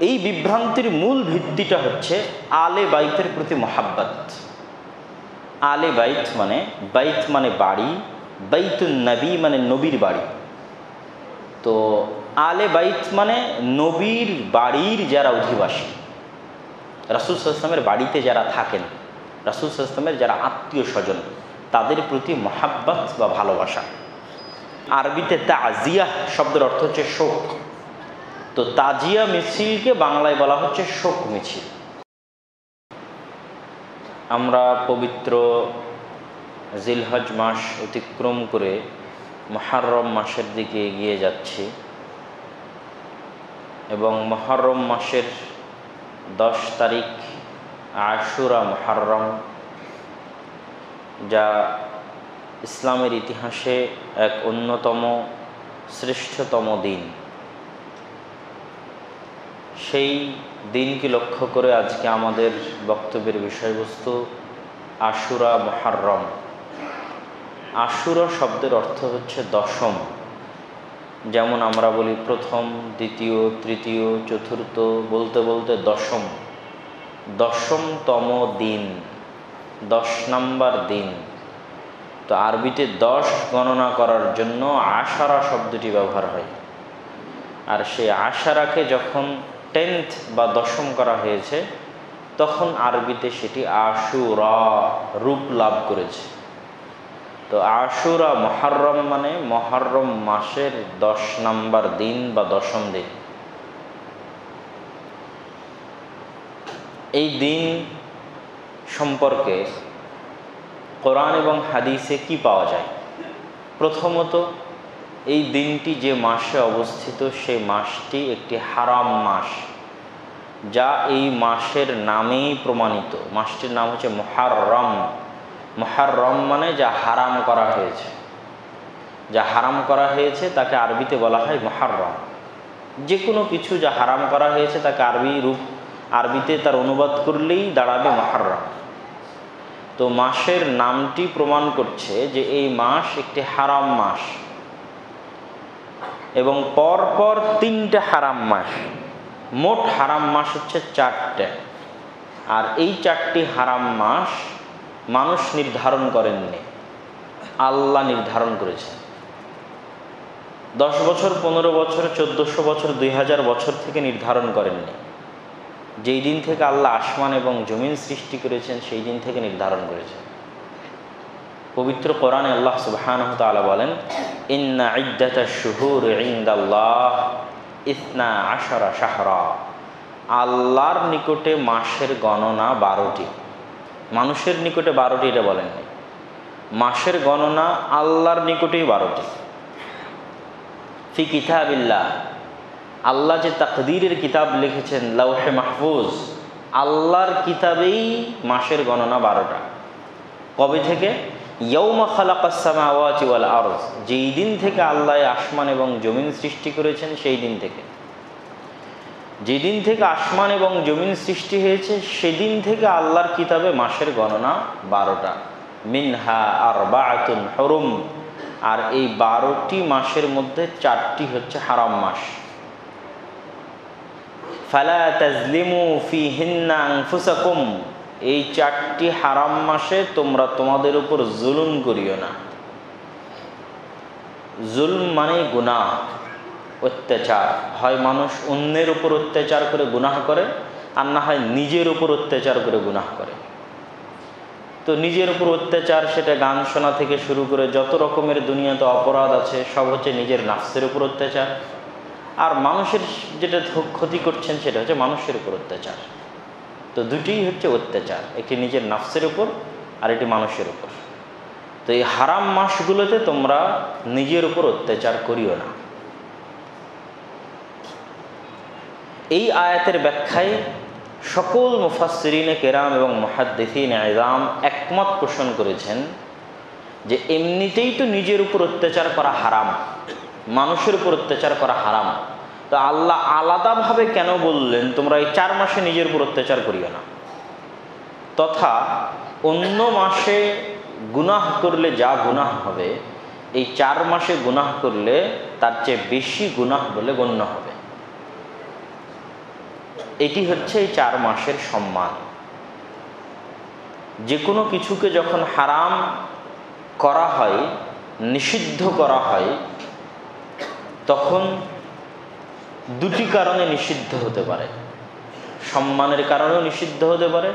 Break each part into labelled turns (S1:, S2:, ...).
S1: এই বিভ্রান্তির মূল ভিত্তিটা হচ্ছে আলে বাইতের প্রতি মহাব্বত। আলে বাইত মানে বাড়ি, বাইতুন নবী মানে নবীর বাড়ি। তো আলে বাইত মানে নবীর বাড়ির যারা অধিবাসী, রাসূল সাল্লাল্লাহু আলাইহি ওয়াসাল্লামের বাড়িতে যারা থাকেন, রাসূল সাল্লাল্লাহু আলাইহি ওয়াসাল্লামের যারা আত্মীয় স্বজন, তাদের প্রতি মহাব্বত বা ভালোবাসা। আরবিতে তাজিয়া শব্দের অর্থ হচ্ছে শোক। তো তাজিয়া মিছিলকে বাংলায় বলা হচ্ছে শোক মিছিল। আমরা পবিত্র জিলহজ মাস অতিক্রম করে মুহররম মাসের দিকে এগিয়ে যাচ্ছি এবং মুহররম মাসের 10 তারিখ আশুরা মুহররম, যা ইসলামের ইতিহাসে এক অন্যতম শ্রেষ্ঠতম দিন। সেই দিনকে লক্ষ্য করে আজকে আমাদের বক্তব্যের বিষয়বস্তু আশুরা মুহররম। আশুরা শব্দের অর্থ হচ্ছে দশম। যেমন আমরা বলি প্রথম, দ্বিতীয়, তৃতীয়, চতুর্থ, বলতে বলতে দশম, দশমতম দিন, 10 নম্বর দিন। তো আরবিতে 10 গণনা করার জন্য আশারা শব্দটি ব্যবহার হয়। আর সেই আশারাকে যখন 10th বা দশম করা হয়েছে, তখন আরবিতে সেটি আশুরা রূপ লাভ করেছে। তো আশুরা মুহররম মানে মুহররম মাসের 10 নম্বর দিন বা দশম দিন। এই দিন সম্পর্কে কোরআন এবং হাদিসে কি পাওয়া যায়? প্রথমত, এই দিনটি যে মাসে অবস্থিত সেই মাসটি একটি হারাম মাস, যা এই মাসের নামেই প্রমাণিত। মাসটির নাম হচ্ছে মুহররম। মুহররম মানে যা হারাম করা হয়েছে। যা হারাম করা হয়েছে তাকে আরবিতে বলা হয় মুহররম। যে কোনো কিছু যা হারাম করা হয়েছে তাকে আরবিতে তার অনুবাদ করলেই দাঁড়াবে মুহররম। তো মাসের নামটি প্রমাণ করছে যে এই মাস একটি হারাম মাস এবং পরপর 3টে হারাম মাস। মোট হারাম মাস হচ্ছে 4টে। আর এই 4টি হারাম মাস মানুষ নির্ধারণ করেননি, আল্লাহ নির্ধারণ করেছেন। 10 বছর, 15 বছর, 1400 বছর, 2000 বছর থেকে নির্ধারণ করেননি। যেই দিন থেকে আল্লাহ আসমান এবং জমিন সৃষ্টি করেছেন সেই দিন থেকে নির্ধারণ করেছেন। পবিত্র কোরআনে আল্লাহ সুবহানাহু ওয়া তাআলা বলেন, ইন্না ইদ্দাতাশ শুহুর ইনদাল্লাহ 12 শাহরা। আল্লাহর নিকটে মাসের গণনা 12টি। মানুষের নিকটে 12টি এটা বলেননি, মাসের গণনা আল্লাহর নিকটেই 12টি। ফি কিতাবিল্লাহ, আল্লাহ যে তাকদীরের কিতাব লিখেছেন লাওহে মাহফুজ, আল্লাহর কিতাবেই মাসের গণনা 12টা। কবে থেকে? ইয়াউমা খালাকাস সামাওয়াতি ওয়াল আরদ, যেই দিন থেকে আল্লাহ আসমান এবং জমিন সৃষ্টি করেছেন সেই দিন থেকে। যেদিন থেকে আসমান এবং জমিন সৃষ্টি হয়েছে সেদিন থেকে আল্লাহর কিতাবে মাসের গণনা 12টা। মিনহা আরবাআতুন হুরুম, আর এই 12টি মাসের মধ্যে 4টি হচ্ছে হারাম মাস। ফালা তাজলিমু ফিহিন্না আনফুসাকুম, এই 4টি হারাম মাসে তোমরা তোমাদের উপর জুলুম করিও না। জুলম মানে গুনাহ, অত্যাচার। হয় মানুষ অন্যের উপর অত্যাচার করে গুনাহ করে, আর না হয় নিজের উপর অত্যাচার করে গুনাহ করে। তো নিজের উপর অত্যাচার, সেটা গান শোনা থেকে শুরু করে যত রকমের দুনিয়াতে অপরাধ আছে সব হচ্ছে নিজের নাফসের উপর অত্যাচার। আর মানুষের যেটা ক্ষতি করছেন সেটা হচ্ছে মানুষের উপর অত্যাচার। তো দুটিই হচ্ছে অত্যাচার, একটি নিজের নাফসের উপর আর একটি মানুষের উপর। তো এই হারাম মাসগুলোতে তোমরা নিজের উপর অত্যাচার করিও না। এই আয়াতের ব্যাখ্যায় সকল মুফাসসিরিনে কেরাম এবং মুহাদ্দিসিনে ইজাম একমত পোষণ করেছেন যে এমনিতেই তো নিজের উপর অত্যাচার করা হারাম, মানুষের উপর অত্যাচার করা হারাম। তো আল্লাহ আলাদাভাবে কেন বললেন তোমরা এই 4 মাসে নিজের উপর অত্যাচার করিও না? তথা অন্য মাসে গুনাহ করলে যা গুনাহ হবে, এই 4 মাসে গুনাহ করলে তার চেয়ে বেশি গুনাহ বলে গণ্য হবে। এটি হচ্ছে এই 4 মাসের সম্মান। যে কোনো কিছুকে যখন হারাম করা হয়, নিষিদ্ধ করা হয়, তখন দুটি কারণে নিষিদ্ধ হতে পারে। সম্মানের কারণেও নিষিদ্ধ হতে পারে,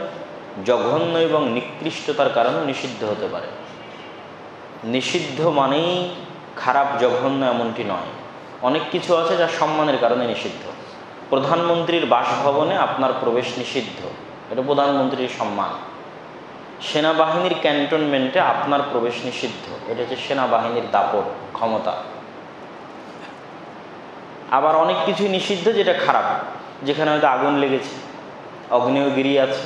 S1: জঘন্য এবং নিকৃষ্টতার কারণেও নিষিদ্ধ হতে পারে। নিষিদ্ধ মানেই খারাপ, জঘন্য এমনটি নয়। অনেক কিছু আছে যা সম্মানের কারণে নিষিদ্ধ। প্রধানমন্ত্রীর বাসভবনে আপনার প্রবেশ নিষিদ্ধ, এটা প্রধানমন্ত্রীর সম্মান। সেনাবাহিনীর ক্যান্টনমেন্টে আপনার প্রবেশ নিষিদ্ধ, এটা হচ্ছে সেনাবাহিনীর দাপট, ক্ষমতা। আবার অনেক কিছুই নিষিদ্ধ যেটা খারাপ, যেখানে হয়তো আগুন লেগেছে, অগ্নেয়গিরি আছে,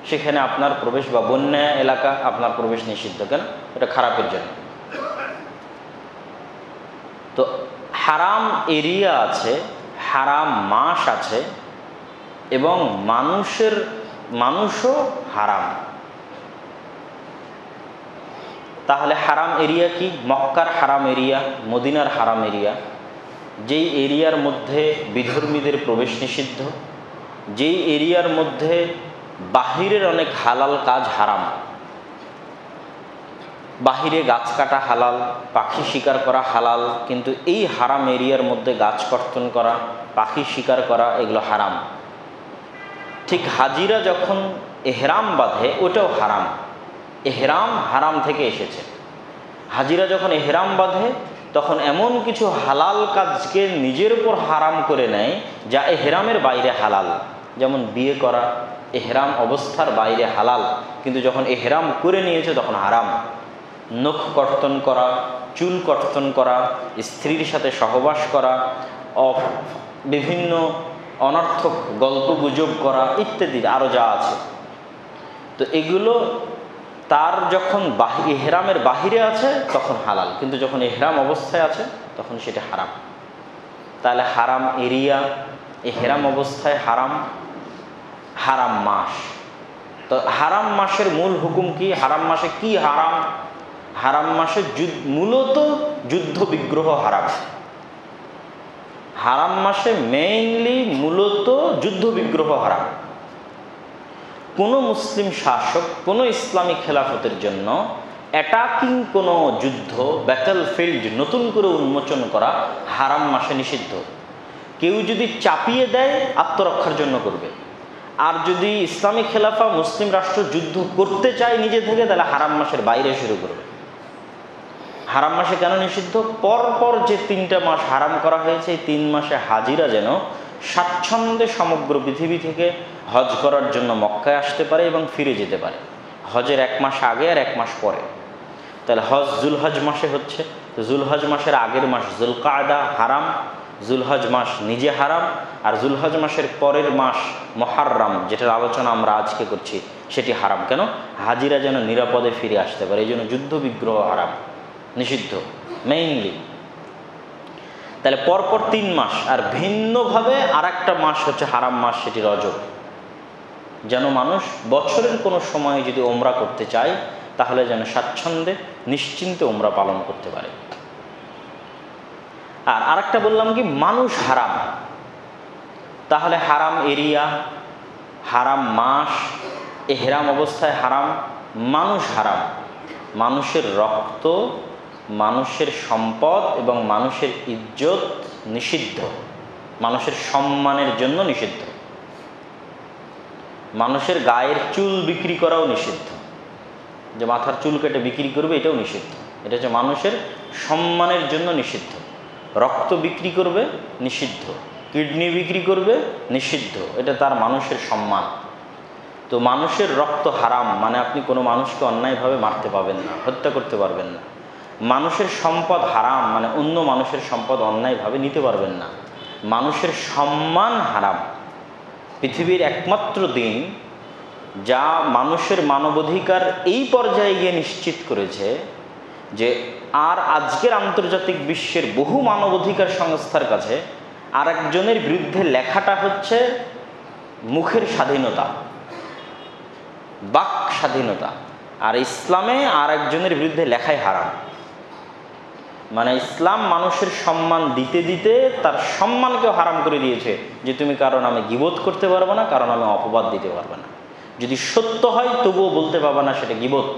S1: সেখানে আপনার প্রবেশ, বা বন্যা এলাকা, আপনার প্রবেশ নিষিদ্ধ। কেন? এটা খারাপের জন্য। তো হারাম এরিয়া আছে, হারাম মাস আছে, এবং মানুষও হারাম। তাহলে হারাম এরিয়া কি? মক্কার হারাম এরিয়া, মদিনার হারাম এরিয়া, যেই এরিয়ার মধ্যে বিধর্মীদের প্রবেশ নিষিদ্ধ, যেই এরিয়ার মধ্যে বাহিরের অনেক হালাল কাজ হারাম। বাহিরে গাছ কাটা হালাল, পাখি শিকার করা হালাল, কিন্তু এই হারাম এরিয়ার মধ্যে গাছ কর্তন করা, পাখি শিকার করা, এগুলো হারাম। ঠিক হাজিরা যখন এহরাম বাঁধে, ওটাও হারাম। এহরাম হারাম থেকে এসেছে। হাজিরা যখন এহরাম বাঁধে, তখন এমন কিছু হালাল কাজকে নিজের উপর হারাম করে নেয় যা এহরামের বাইরে হালাল। যেমন বিয়ে করা এহরাম অবস্থার বাইরে হালাল, কিন্তু যখন এহরাম করে নিয়েছে তখন হারাম। নখ কর্তন করা, চুল কর্তন করা, স্ত্রীর সাথে সহবাস করা, বিভিন্ন অনর্থক গল্প গুজব করা ইত্যাদি আরও যা আছে, তো এগুলো তার যখন এহরামের বাহিরে আছে তখন হালাল, কিন্তু যখন এহরাম অবস্থায় আছে তখন সেটা হারাম। তাহলে হারাম এরিয়া, এহরাম অবস্থায় হারাম, হারাম মাস। তো হারাম মাসের মূল হুকুম কি? হারাম মাসে কি হারাম? হারাম মাসে মূলত যুদ্ধ বিগ্রহ হারাম। হারাম মাসে মেইনলি মূলত যুদ্ধ বিগ্রহ হারাম। কোনো মুসলিম শাসক কোনো ইসলামী খেলাফতের জন্য অ্যাটাকিং কোনো যুদ্ধ, ব্যাটলফিল্ড নতুন করে উন্মোচন করা হারাম মাসে নিষিদ্ধ। কেউ যদি চাপিয়ে দেয় আত্মরক্ষার জন্য করবে, আর যদি ইসলামী খেলাফা মুসলিম রাষ্ট্র যুদ্ধ করতে চায় নিজে থেকে, তাহলে হারাম মাসের বাইরে শুরু করবে। হারাম মাসে কেন নিষিদ্ধ? পরপর যে 3টা মাস হারাম করা হয়েছে, এই 3 মাসে হাজিরা যেন স্বাচ্ছন্দ্যে সমগ্র পৃথিবী থেকে হজ করার জন্য মক্কায় আসতে পারে এবং ফিরে যেতে পারে। হজের 1 মাস আগে আর 1 মাস পরে। তাহলে হজ জুলহজ মাসে হচ্ছে, জুলহজ মাসের আগের মাস জুলকাদা হারাম, জুলহজ মাস নিজে হারাম, আর জুলহজ মাসের পরের মাস মুহররম, যেটার আলোচনা আমরা আজকে করছি, সেটি হারাম। কেন? হাজিরা যেন নিরাপদে ফিরে আসতে পারে, এই জন্য যুদ্ধ বিগ্রহ হারাম, নিষিদ্ধ মেইনলি। তাহলে পরপর 3 মাস, আর ভিন্নভাবে আর একটা মাস হচ্ছে হারাম মাস, সেটি রজব। যেন মানুষ বছরের কোনো সময় যদি ওমরা করতে চায়, তাহলে যেন স্বাচ্ছন্দ্যে নিশ্চিন্তে ওমরা পালন করতে পারে। আর আরেকটা বললাম কি, মানুষ হারাম। তাহলে হারাম এরিয়া, হারাম মাস, এহরাম অবস্থায় হারাম, মানুষ হারাম। মানুষের রক্ত, মানুষের সম্পদ এবং মানুষের ইজ্জত নিষিদ্ধ, মানুষের সম্মানের জন্য নিষিদ্ধ। মানুষের গায়ের চুল বিক্রি করাও নিষিদ্ধ, যে মাথার চুল কেটে বিক্রি করবে এটাও নিষিদ্ধ। এটা হচ্ছে মানুষের সম্মানের জন্য নিষিদ্ধ। রক্ত বিক্রি করবে নিষিদ্ধ, কিডনি বিক্রি করবে নিষিদ্ধ, এটা তার মানুষের সম্মান। তো মানুষের রক্ত হারাম মানে আপনি কোনো মানুষকে অন্যায়ভাবে মারতে পাবেন না, হত্যা করতে পারবেন না। মানুষের সম্পদ হারাম মানে অন্য মানুষের সম্পদ অন্যায়ভাবে নিতে পারবেন না। মানুষের সম্মান হারাম। পৃথিবীর একমাত্র দিন যা মানুষের মানবাধিকার এই পর্যায়ে গিয়ে নিশ্চিত করেছে যে আর আজকের আন্তর্জাতিক বিশ্বের বহু মানবাধিকার সংস্থার কাছে আরেকজনের বিরুদ্ধে লেখাটা হচ্ছে মুখের স্বাধীনতা, বাক স্বাধীনতা, আর ইসলামে আরেকজনের বিরুদ্ধে লেখাই হারাম। মানে ইসলাম মানুষের সম্মান দিতে দিতে তার সম্মানকেও হারাম করে দিয়েছে, যে তুমি কারণ আমি গীবত করতে পারবে না, কারণ আমি অপবাদ দিতে পারবে না। যদি সত্য হয় তবুও বলতে পারবে না সেটা গীবত,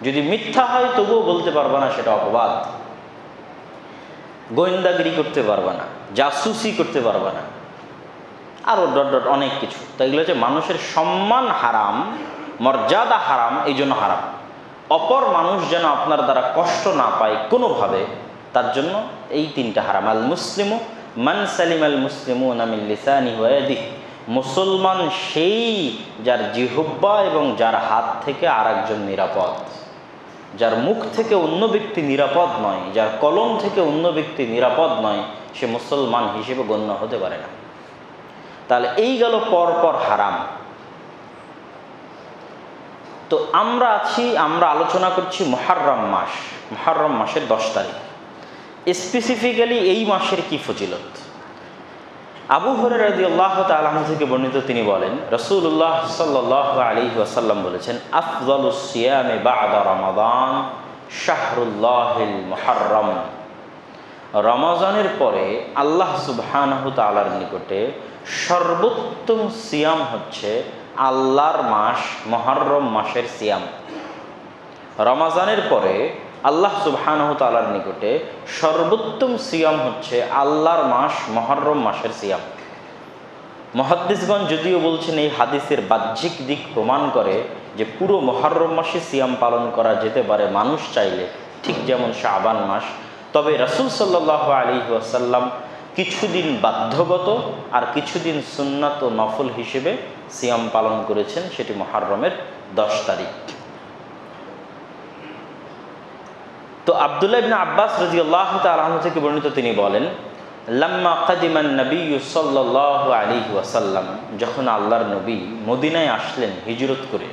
S1: যদি মিথ্যা হয় তবুও বলতে পারবে না সেটা অপবাদ। গোয়েন্দাগিরি করতে পারবে না, জাসুসি করতে পারবে না, আরও ডট ডট অনেক কিছু। তাই এগুলো হচ্ছে মানুষের সম্মান হারাম, মর্যাদা হারাম, এই জন্য হারাম। অপর মানুষ যেন আপনার দ্বারা কষ্ট না পায় কোনোভাবে, তার জন্য এই তিনটা হারাম। আল মুসলিমু মান সালিম আল মুসলিমুনা মিন লিসানিহি ওয়া ইয়াদিহি, মুসলমান সেই যার জিহ্বা এবং যার হাত থেকে আরেকজন নিরাপদ। যার মুখ থেকে অন্য ব্যক্তি নিরাপদ নয়, যার কলম থেকে অন্য ব্যক্তি নিরাপদ নয়, সে মুসলমান হিসেবে গণ্য হতে পারে না। তাহলে এই গেল পরপর হারাম। তো আমরা আলোচনা করছি মুহররম মাস, মুহররম মাসের 10 তারিখ। স্পেসিফিক্যালি এই মাসের কি ফজিলত? আবু হুরায়রা রাদিয়াল্লাহু তাআলা আনহু থেকে বর্ণিত, তিনি বলেন রাসূলুল্লাহ সাল্লাল্লাহু আলাইহি ওয়াসাল্লাম বলেছেন, আফযালুস সিয়ামি বা'দা রমাদান শাহরুল্লাহিল মুহররম। রমজানের পরে আল্লাহ সুবহানাহু তাআলার নিকটে সর্বোত্তম সিয়াম হচ্ছে আল্লাহর মাস মুহররম মাসের সিয়াম। রমজানের পরে আল্লাহ সুবহানাহু তাআলার নিকটে সর্বোত্তম সিয়াম হচ্ছে আল্লাহর মাস মুহররম মাসের সিয়াম। মুহাদ্দিসগণ যদিও বলছেন এই হাদিসের বাহ্যিক দিক প্রমাণ করে যে পুরো মুহররম মাসে সিয়াম পালন করা যেতে পারে মানুষ চাইলে, ঠিক যেমন শাবান মাস। তবে রাসূল সাল্লাল্লাহু আলাইহি ওয়াসাল্লাম কিছুদিন বাধ্যগত আর কিছুদিন সুন্নাত ও নফল হিসেবে সিয়াম পালন করেছেন, সেটি মুহররমের 10 তারিখ। তো আব্দুল্লাহ ইবনে আব্বাস রাদিয়াল্লাহু তাআলা আনহু থেকে বর্ণিত, তিনি বলেন লাম্মা কাদিমান নবিয়্যু সাল্লাল্লাহু আলাইহি ওয়াসাল্লাম, যখন আল্লাহর নবী মদিনায় আসলেন হিজরত করে,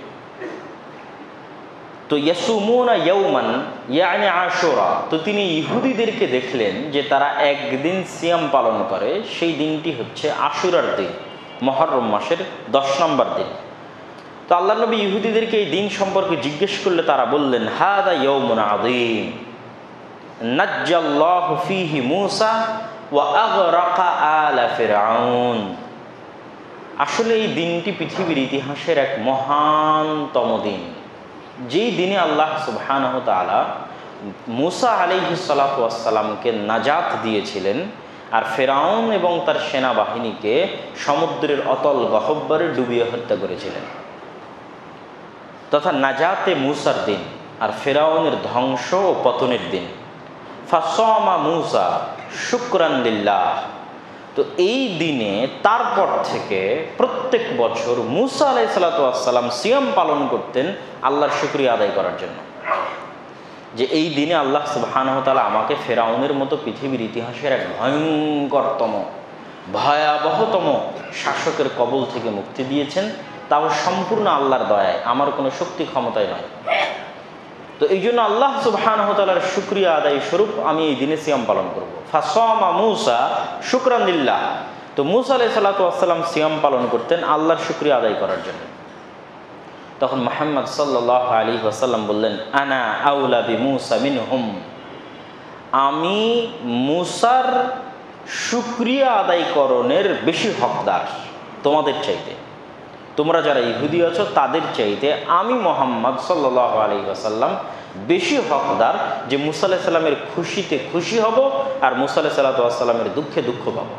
S1: তো ইয়াসুমুনা ইয়াওমান ইয়ানি আশুরা, তো তিনি ইহুদিদেরকে দেখলেন যে তারা একদিন সিয়াম পালন করে, সেই দিনটি হচ্ছে আশুরার দিন, মুহররম মাসের 10 নম্বর দিন। তো আল্লাহ নবী ইহুদিদেরকে এই দিন সম্পর্কে জিজ্ঞেস করলে তারা বললেন, হাদা ইয়াউমুন আযীম নাজ্জাল্লাহু ফীহি মূসা ওয়া আগরাকা আলা ফিরআউন। আসলে এই দিনটি পৃথিবীর ইতিহাসের এক মহানতম দিন, যেই দিনে আল্লাহ সুবহানাহু তাআলা মূসা আলাইহিস সালাতু ওয়াস সালামকে নাজাত দিয়েছিলেন, আর ফিরআউন এবং তার সেনাবাহিনীকে সমুদ্রের অতল গহ্বরে ডুবিয়ে হত্যা করেছিলেন। তথা নাজাতে মূসার দিন আর ফিরআউনের ধ্বংস ও পতনের দিন। ফাসামা মূসা শুকরান লিল্লাহ। তো এই দিনে তারপর থেকে প্রত্যেক বছর মূসা আলাইহিস সালাতু ওয়াস সালাম সিয়াম পালন করতেন আল্লাহর শুকরিয়া আদায় করার জন্য, যে এই দিনে আল্লাহ সুবহানাহু ওয়া তাআলা আমাকে ফিরআউনের মতো পৃথিবীর ইতিহাসের এক ভয়ঙ্করতম ভয়াবহতম শাসকের কবল থেকে মুক্তি দিয়েছেন, তাও সম্পূর্ণ আল্লাহর দয়ায়, আমার কোনো শক্তি ক্ষমতায় নয়। তো এই জন্য আল্লাহ সুবহানাহু ওয়া তাআলার শুকরিয়া আদায় স্বরূপ আমি এই দিনে সিয়াম পালন করব। ফাসামা মূসা শুকরান লিল্লাহ। তো মূসা আলাইহিস সালাতু ওয়াস সালাম সিয়াম পালন করতেন আল্লাহর শুকরিয়া আদায় করার জন্য। তখন মুহাম্মদ সাল্লাল্লাহু আলাইহি ওয়াসাল্লাম বললেন, আনা আউলা বিমূসা মিনহুম, আমি মূসার শুকরিয়া আদায়করণের বেশি হকদার তোমাদের চাইতে। তোমরা যারা ইহুদি আছো তাদের চাইতে আমি মুহাম্মদ সাল্লাল্লাহু আলাইহি ওয়াসাল্লাম বেশি হকদার যে মূসা আলাইহিস সালামের খুশিতে খুশি হব আর মূসা আলাইহিস সালাতু ওয়াস সালামের দুঃখে দুঃখ পাবো।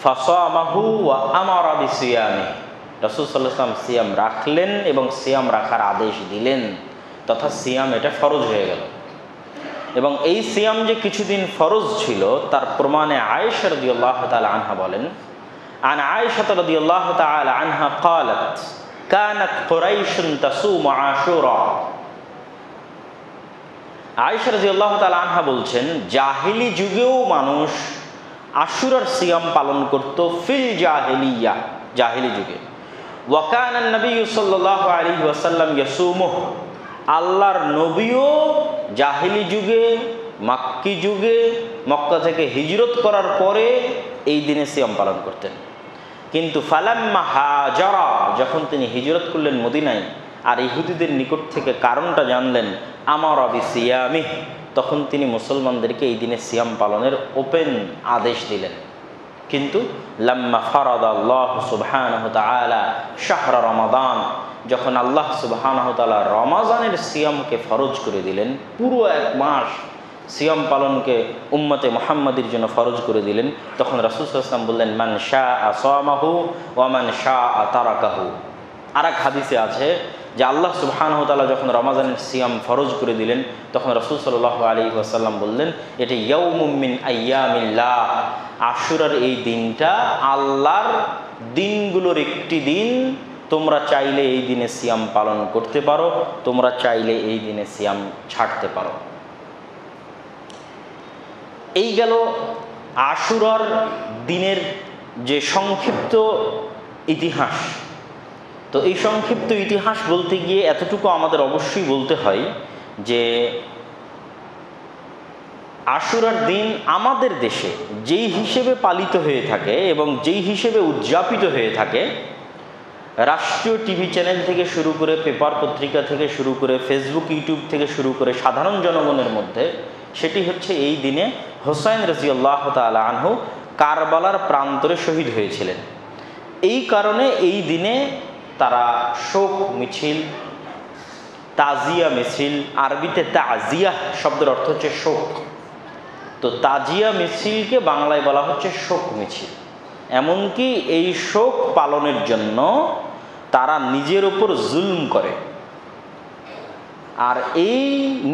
S1: ফাসামাহু ওয়া আমারা বিসিয়ামিহি, রাসূল সাল্লাল্লাহু আলাইহি ওয়াসাল্লাম সিয়াম রাখলেন এবং সিয়াম রাখার আদেশ দিলেন, তথা সিয়াম এটা ফরজ হয়ে গেল। এবং এই সিয়াম যে কিছুদিন ফরজ ছিল তার প্রমাণে আয়েশা রাদিয়াল্লাহু তাআলা আনহা বলেন, عن عائشة رضي الله تعالى عنها قالت كانت قريش تصوم عاشوراء। আয়েশা রাদিয়াল্লাহু তাআলা আনহা বলছেন, জাহিলি যুগেও মানুষ আশুরার সিয়াম পালন করত, ফিল জাহিলিয়া, জাহিলি যুগে। ওয়া কানা নবী সাল্লাল্লাহু আলাইহি ওয়াসাল্লাম ইয়াসুমুহু, আল্লাহর নবীও জাহিলি যুগে, মাক্কি যুগে, মক্কা থেকে হিজরত করার পরে এই দিনে সিয়াম পালন করতেন। কিন্তু ফালাম্মা হাজারা, যখন তিনি হিজরত করলেন মদিনায় আর ইহুদিদের নিকট থেকে কারণটা জানলেন, আমারা বিসিয়ামিহি, তখন তিনি মুসলমানদেরকে এই দিনে সিয়াম পালনের ওপেন আদেশ দিলেন। কিন্তু লাম্মা ফারাদাল্লাহু সুবহানাহু তাআলা শাহরা রমাদান, যখন আল্লাহ সুবহানাহু তাআলা রমাজানের সিয়ামকে ফরজ করে দিলেন, পুরো এক মাস সিয়াম পালনকে উম্মতে মুহাম্মাদির জন্য ফরজ করে দিলেন, তখন রাসূল সাল্লাল্লাহু আলাইহি ওয়াসাল্লাম বললেন, মান শাআ সামাহু ওয়া মান শাআ তারাকাহু। আর এক হাদিসে আছে যে আল্লাহ সুবহানাহু তাআলা যখন রমাজানের সিয়াম ফরজ করে দিলেন, তখন রাসূল সাল্লাল্লাহু আলাইহি ওয়াসাল্লাম বললেন, এটা ইয়াউমুম মিন আইয়ামিল্লাহ, আশুরার এই দিনটা আল্লাহর দিনগুলোর একটি দিন। তোমরা চাইলে এই দিনে সিয়াম পালন করতে পারো, তোমরা চাইলে এই দিনে সিয়াম ছাড়তে পারো। এই গেল আশুরার দিনের যে সংক্ষিপ্ত ইতিহাস। তো এই সংক্ষিপ্ত ইতিহাস বলতে গিয়ে এতটুকু আমাদের অবশ্যই বলতে হয় যে আশুরার দিন আমাদের দেশে যেই হিসেবে পালিত হয়ে থাকে এবং যেই হিসেবে উদযাপিত হয়ে থাকে, রাষ্ট্রীয় টিভি চ্যানেল থেকে শুরু করে, পেপার পত্রিকা থেকে শুরু করে, ফেসবুক ইউটিউব থেকে শুরু করে সাধারণ জনগণের মধ্যে, সেটি হচ্ছে এই দিনে হোসাইন রাদিয়াল্লাহু তাআলা আনহু কারবালার প্রান্তরে শহীদ হয়েছিলেন। এই কারণে এই দিনে তারা শোক মিছিল, তাজিয়া মিছিল, আরবিতে তাজিয়া শব্দের অর্থ হচ্ছে শোক, তো তাজিয়া মিছিলকে বাংলায় বলা হচ্ছে শোক মিছিল। এমনকি এই শোক পালনের জন্য তারা নিজের উপর জুলম করে, আর এই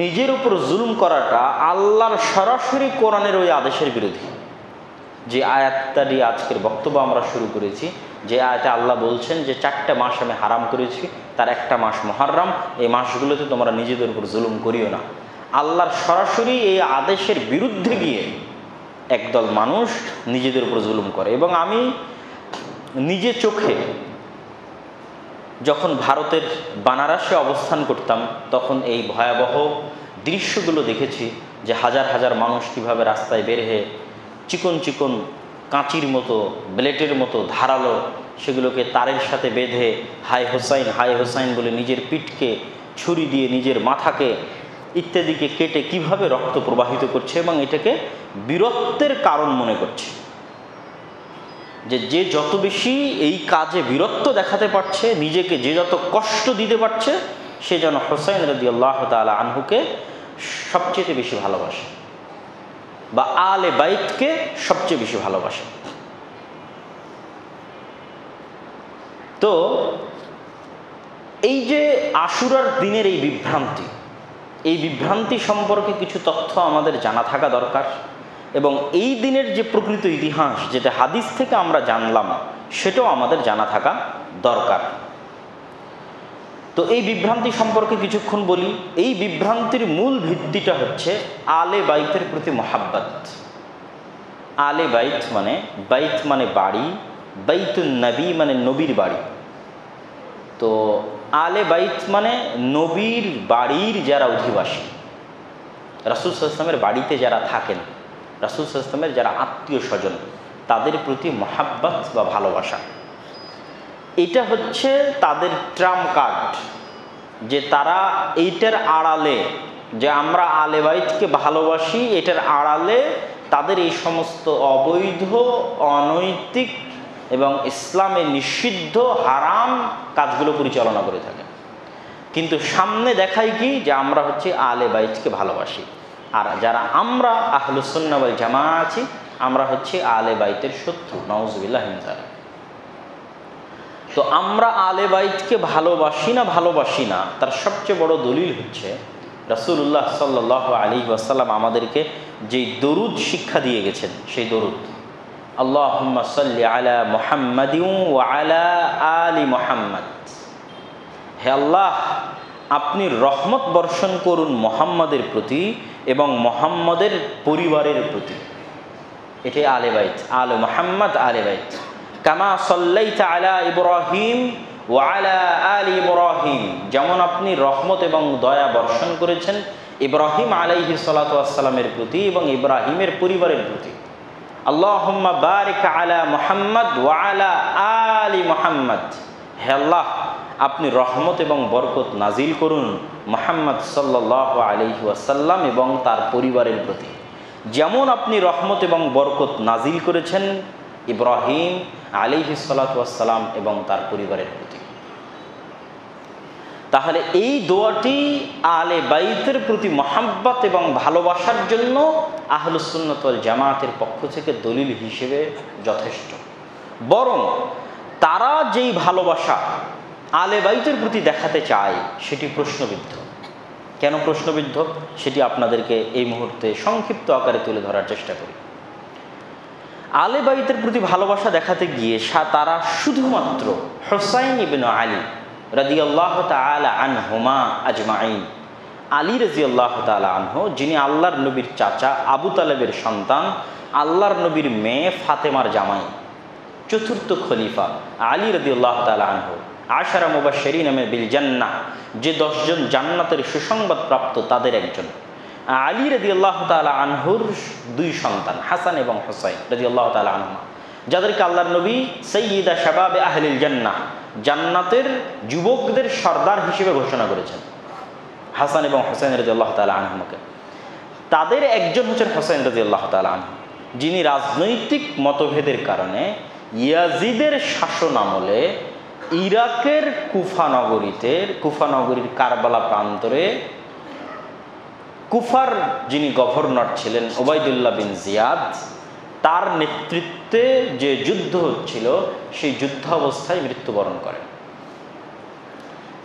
S1: নিজের উপর জুলম করাটা আল্লাহর সরাসরি কোরআনের ওই আদেশের বিরোধী। যে আয়াতটা দিয়ে আজকের বক্তব্য আমরা শুরু করেছি, যে আয়াতে আল্লাহ বলছেন যে 4টা মাস আমি হারাম করেছি, তার একটা মাস মুহররম, এই মাসগুলোতে তোমরা নিজেদের উপর জুলুম করিও না। আল্লাহর সরাসরি এই আদেশের বিরুদ্ধে গিয়ে একদল মানুষ নিজেদের উপর জুলুম করে। এবং আমি নিজে চোখে যখন ভারতের বানারসে অবস্থান করতাম, তখন এই ভয়াবহ দৃশ্যগুলো দেখেছি, যে হাজার হাজার মানুষ কীভাবে রাস্তায় বের হয়ে চিকন চিকন কাঁচির মতো, ব্লেটের মতো ধারালো, সেগুলোকে তারের সাথে বেঁধে হাই হোসাইন বলে নিজের পিঠকে ছুরি দিয়ে, নিজের মাথাকে ইত্যাদিকে কেটে কিভাবে রক্ত প্রবাহিত করছে, এবং এটাকে বীরত্বের কারণ মনে করছে। যে যত বেশি এই কাজে বীরত্ব দেখাতে পারছে, নিজেকে যে যত কষ্ট দিতে পারছে, সে যেন হোসাইন রাদিয়াল্লাহু তাআলা আনহুকে সবচেয়ে বেশি ভালোবাসে, বা আলে বাইতকে সবচেয়ে বেশি ভালোবাসে। তো এই যে আশুরার দিনের এই বিভ্রান্তি সম্পর্কে কিছু তথ্য আমাদের জানা থাকা দরকার, এবং এই দিনের যে প্রকৃত ইতিহাস, যেটা হাদিস থেকে আমরা জানলাম, সেটাও আমাদের জানা থাকা দরকার। তো এই বিভ্রান্তি সম্পর্কে কিছুক্ষণ বলি। এই বিভ্রান্তির মূল ভিত্তিটা হচ্ছে আলে বাইতের প্রতি মহাব্বত। আলে বাইত মানে বাড়ি, বাইতুন নবী মানে নবীর বাড়ি। তো আলে বাইত মানে নবীর বাড়ির যারা অধিবাসী, রাসূল সাল্লাল্লাহু আলাইহি ওয়াসাল্লামের বাড়িতে যারা থাকেন, রাসূল সাল্লাল্লাহু আলাইহি ওয়াসাল্লামের যারা আত্মীয় স্বজন, তাদের প্রতি মহাব্বত বা ভালোবাসা। এটা হচ্ছে তাদের ট্রাম্প কার্ড, যে তারা এইটার আড়ালে, যে আমরা আলে বাইতকে ভালোবাসি, এটার আড়ালে তাদের এই সমস্ত অবৈধ, অনৈতিক এবং ইসলামে নিষিদ্ধ হারাম কাজগুলো পরিচালনা করে থাকে। কিন্তু সামনে দেখায় কি, যে আমরা হচ্ছে আলে বাইতকে ভালোবাসি, আর যারা আমরা আহলুস সুন্নাহ ওয়াল জামাআহ আছি, আমরা হচ্ছে আলে বাইতের শত্রু, নাউযুবিল্লাহি মিন যালিক। তো আমরা আলে বাইতকে ভালোবাসি না, তার সবচেয়ে বড় দলিল হচ্ছে রাসূলুল্লাহ সাল্লাল্লাহু আলাইহি ওয়াসাল্লাম আমাদেরকে যেই দরুদ শিক্ষা দিয়ে গেছেন, সেই দরুদ, আল্লাহুম্মা সাল্লি আলা মুহাম্মাদিন ওয়া আলা আলি মুহাম্মাদ। হে আল্লাহ, আপনি রহমত বর্ষণ করুন মুহাম্মাদের প্রতি এবং মুহাম্মাদের পরিবারের প্রতি। এটাই আলে বাইত, আলে মুহাম্মাদ, আলে বাইত। কামা সাল্লাইতা আলা ইব্রাহিম ওয়া আলা আলি ইব্রাহিম, যেমন আপনি রহমত এবং দয়া বর্ষণ করেছেন ইব্রাহিম আলাইহিস সালাতু ওয়াস সালামের প্রতি এবং ইব্রাহিমের পরিবারের প্রতি। আল্লাহুম্মা বারিক আলা মুহাম্মাদ ওয়া আলা আলি মুহাম্মাদ। হে আল্লাহ, আপনি রহমত এবং বরকত নাজিল করুন মুহাম্মদ সাল্লাল্লাহু আলাইহি ওয়াসাল্লাম এবং তার পরিবারের প্রতি, যেমন আপনি রহমত এবং বরকত নাজিল করেছেন ইব্রাহিম আলাইহিস সালাতু ওয়াস সালাম এবং তার পরিবারের প্রতি। তাহলে এই দোয়াটি আলে বাইতের প্রতি মহাব্বত এবং ভালোবাসার জন্য আহলুস সুন্নাত ওয়াল জামাতের পক্ষ থেকে দলিল হিসেবে যথেষ্ট। বরং তারা যেই ভালোবাসা আলে বাইতের প্রতি দেখাতে চায় সেটি প্রশ্নবিদ্ধ। কেন প্রশ্নবিদ্ধ সেটি আপনাদেরকে এই মুহূর্তে সংক্ষিপ্ত আকারে তুলে ধরার চেষ্টা করি। আলে বাইতের প্রতি ভালোবাসা দেখাতে গিয়ে তারা শুধুমাত্র হুসাইন ইবনে আলী রাদিয়াল্লাহু তাআলা আনহুমা আজমাইন, আলী রাদিয়াল্লাহু তাআলা আনহু, যিনি আল্লাহর নবীর চাচা আবু তালেবের সন্তান, আল্লাহর নবীর মেয়ে ফাতেমার জামাই, চতুর্থ খলিফা আলী রাদিয়াল্লাহু তাআলা আনহু, আশারা মুবাশশিরিন বিল জান্নাহ, যে 10 জন জান্নাতের সুসংবাদ প্রাপ্ত তাদের একজন। আলী রাদিয়াল্লাহু তাআলা আনহুর 2 সন্তান হাসান এবং হুসাইন রাদিয়াল্লাহু তাআলা আনহুমা, যাদেরকে আল্লাহর নবী সাইয়্যিদা শাবাবে আহলিল জান্নাহ, জান্নাতের যুবকদের সর্দার হিসেবে ঘোষণা করেছেন হাসান এবং হুসাইন রাদিয়াল্লাহু তাআলা আনহুমাকে। তাদের একজন হচ্ছেন হুসাইন রাদিয়াল্লাহু তাআলা আনহু, যিনি রাজনৈতিক মতভেদের কারণে ইয়াজিদের শাসন আমলে ইরাকের কুফা নগরীর কারবালা প্রান্তরে কুফার যিনি গভর্নর ছিলেন উবাইদুল্লাহ বিন জিয়াদ, তার নেতৃত্বে যে যুদ্ধ হচ্ছিল সেই যুদ্ধ অবস্থায় মৃত্যুবরণ করেন।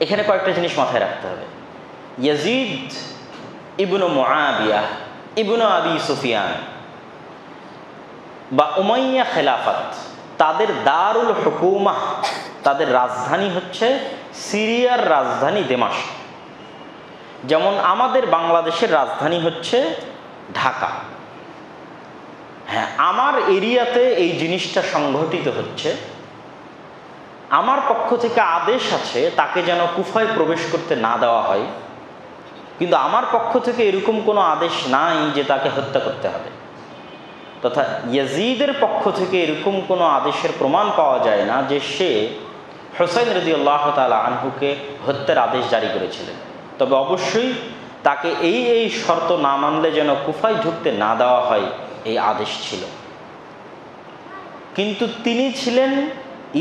S1: এখানে কয়েকটা জিনিস মাথায় রাখতে হবে। ইয়াজিদ ইবনু মুআবিয়া ইবনু আবি সুফিয়ান বা উমাইয়া খেলাফত, তাদের দারুল হুকুমাহ, তাদের রাজধানী হচ্ছে সিরিয়ার রাজধানী দামেস্ক। যেমন আমাদের বাংলাদেশের রাজধানী হচ্ছে ঢাকা। হ্যাঁ, আমার এরিয়াতে এই জিনিসটা সংঘটিত হচ্ছে, আমার পক্ষ থেকে আদেশ আছে তাকে যেন কুফায় প্রবেশ করতে না দেওয়া হয়, কিন্তু আমার পক্ষ থেকে এরকম কোনো আদেশ নাই যে তাকে হত্যা করতে হবে। তথা ইয়াজিদের পক্ষ থেকে এরকম কোনো আদেশের প্রমাণ পাওয়া যায় না যে সে হুসাইন রাদিয়াল্লাহু তাআলা আনহুকে হত্যার আদেশ জারি করেছিলেন। তবে অবশ্যই তাকে এই শর্ত না মানলে যেন কুফায় ঢুকতে না দেওয়া হয় এই আদেশ ছিল। কিন্তু তিনি ছিলেন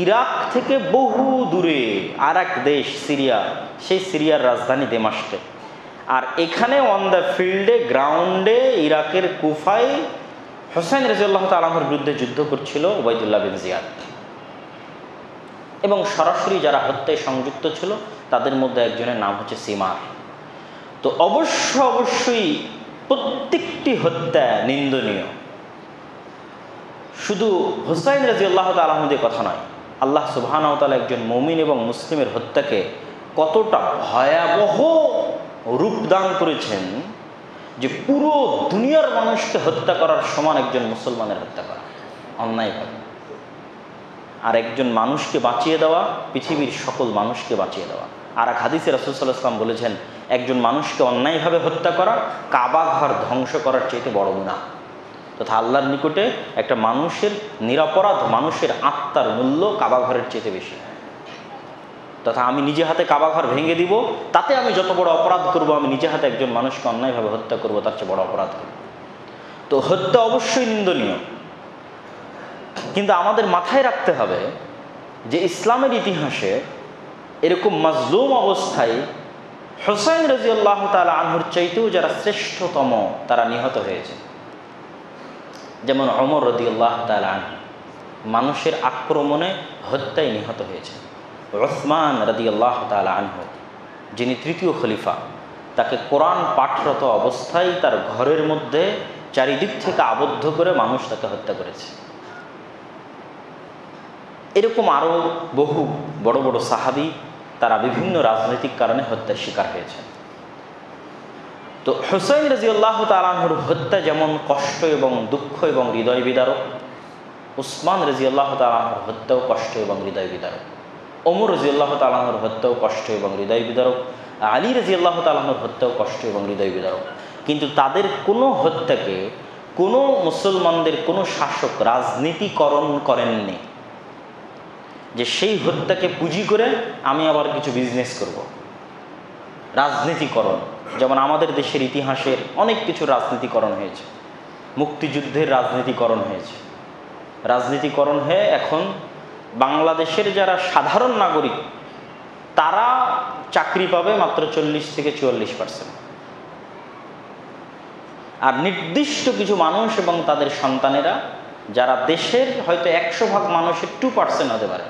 S1: ইরাক থেকে বহু দূরে আর এক দেশ সিরিয়া, সেই সিরিয়ার রাজধানী দামেস্কে। আর এখানে অন দ্য ফিল্ডে, গ্রাউন্ডে, ইরাকের কুফায় হুসাইন রাদিয়াল্লাহু তাআলা আনহুর বিরুদ্ধে যুদ্ধ করছিল উবাইদুল্লাহ বিন জিয়াদ, এবং সরাসরি যারা হত্যায় সংযুক্ত ছিল তাদের মধ্যে একজনের নাম হচ্ছে সিমার। তো অবশ্যই প্রত্যেকটি হত্যা নিন্দনীয়। শুধু হুসাইন রাদিয়াল্লাহু তাআলা আনহুদের কথা নয়, আল্লাহ সুবহানাহু ওয়া তাআলা একজন মুমিন এবং মুসলিমের হত্যাকে কতটা ভয়াবহ রূপদান করেছেন যে পুরো দুনিয়ার মানুষকে হত্যা করার সমান একজন মুসলমানের হত্যা করা অন্যায়ভাবে। আর একজন মানুষকে বাঁচিয়ে দেওয়া পৃথিবীর সকল মানুষকে বাঁচিয়ে দেওয়া। আর এক হাদিসে রাসূল সাল্লাল্লাহু আলাইহি ওয়াসাল্লাম বলেছেন, একজন মানুষকে অন্যায়ভাবে হত্যা করা কাবা ঘর ধ্বংস করার চাইতে বড় গুনাহ। তথা আল্লাহর নিকটে একটা মানুষের নিরপরাধ মানুষের আত্মার মূল্য কাবা ঘরের চাইতে বেশি। তথা আমি নিজে হাতে কাবা ঘর ভেঙে দিব, তাতে আমি যত বড় অপরাধ করব, আমি নিজে হাতে একজন মানুষকে অন্যায়ভাবে হত্যা করব তার চেয়ে বড় অপরাধ করব। তো হত্যা অবশ্যই নিন্দনীয়, কিন্তু আমাদের মাথায় রাখতে হবে যে ইসলামের ইতিহাসে এরকম মাজলুম অবস্থায় হুসাইন রাদিয়াল্লাহু তাআলা আনহুর চাইতেও যারা শ্রেষ্ঠতম তারা নিহত হয়েছে। যেমন ওমর রাদিয়াল্লাহু তাআলা আনহু মানুষের আক্রমণে হত্যায় নিহত হয়েছে। উসমান রাদিয়াল্লাহু তাআলা আনহু, যিনি 3য় খলিফা, তাকে কোরআন পাঠরত অবস্থায় তার ঘরের মধ্যে চারিদিক থেকে আবদ্ধ করে মানুষ তাকে হত্যা করেছে। এরকম আরও বহু বড় বড় সাহাবী তারা বিভিন্ন রাজনৈতিক কারণে হত্যার শিকার হয়েছে। তো হুসাইন রাদিয়াল্লাহু তাআলা আনহুর হত্যা যেমন কষ্ট এবং দুঃখ এবং হৃদয় বিদারক, উসমান রাদিয়াল্লাহু তাআলা আনহুর হত্যাও কষ্ট এবং হৃদয় বিদারক, ওমর রাদিয়াল্লাহু তাআলা আনহুর হত্যাও কষ্ট এবং হৃদয় বিদারক, আলী রাদিয়াল্লাহু তাআলা আনহুর হত্যাও কষ্ট এবং হৃদয় বিদারক। কিন্তু তাদের কোনো হত্যাকে কোনো মুসলমানদের কোনো শাসক রাজনীতিকরণ করেননি। যে সেই হত্যাকে পুঁজি করে আমি আবার কিছু বিজনেস করব। রাজনীতিকরণ, যেমন আমাদের দেশের ইতিহাসের অনেক কিছু রাজনীতিকরণ হয়েছে। মুক্তিযুদ্ধের রাজনীতিকরণ হয়েছে। রাজনীতিকরণ হয়ে এখন বাংলাদেশের যারা সাধারণ নাগরিক তারা চাকরি পাবে মাত্র 40 থেকে 44%। আর নির্দিষ্ট কিছু মানুষ এবং তাদের সন্তানেরা, যারা দেশের হয়তো 100 ভাগ মানুষের 2% হতে পারে,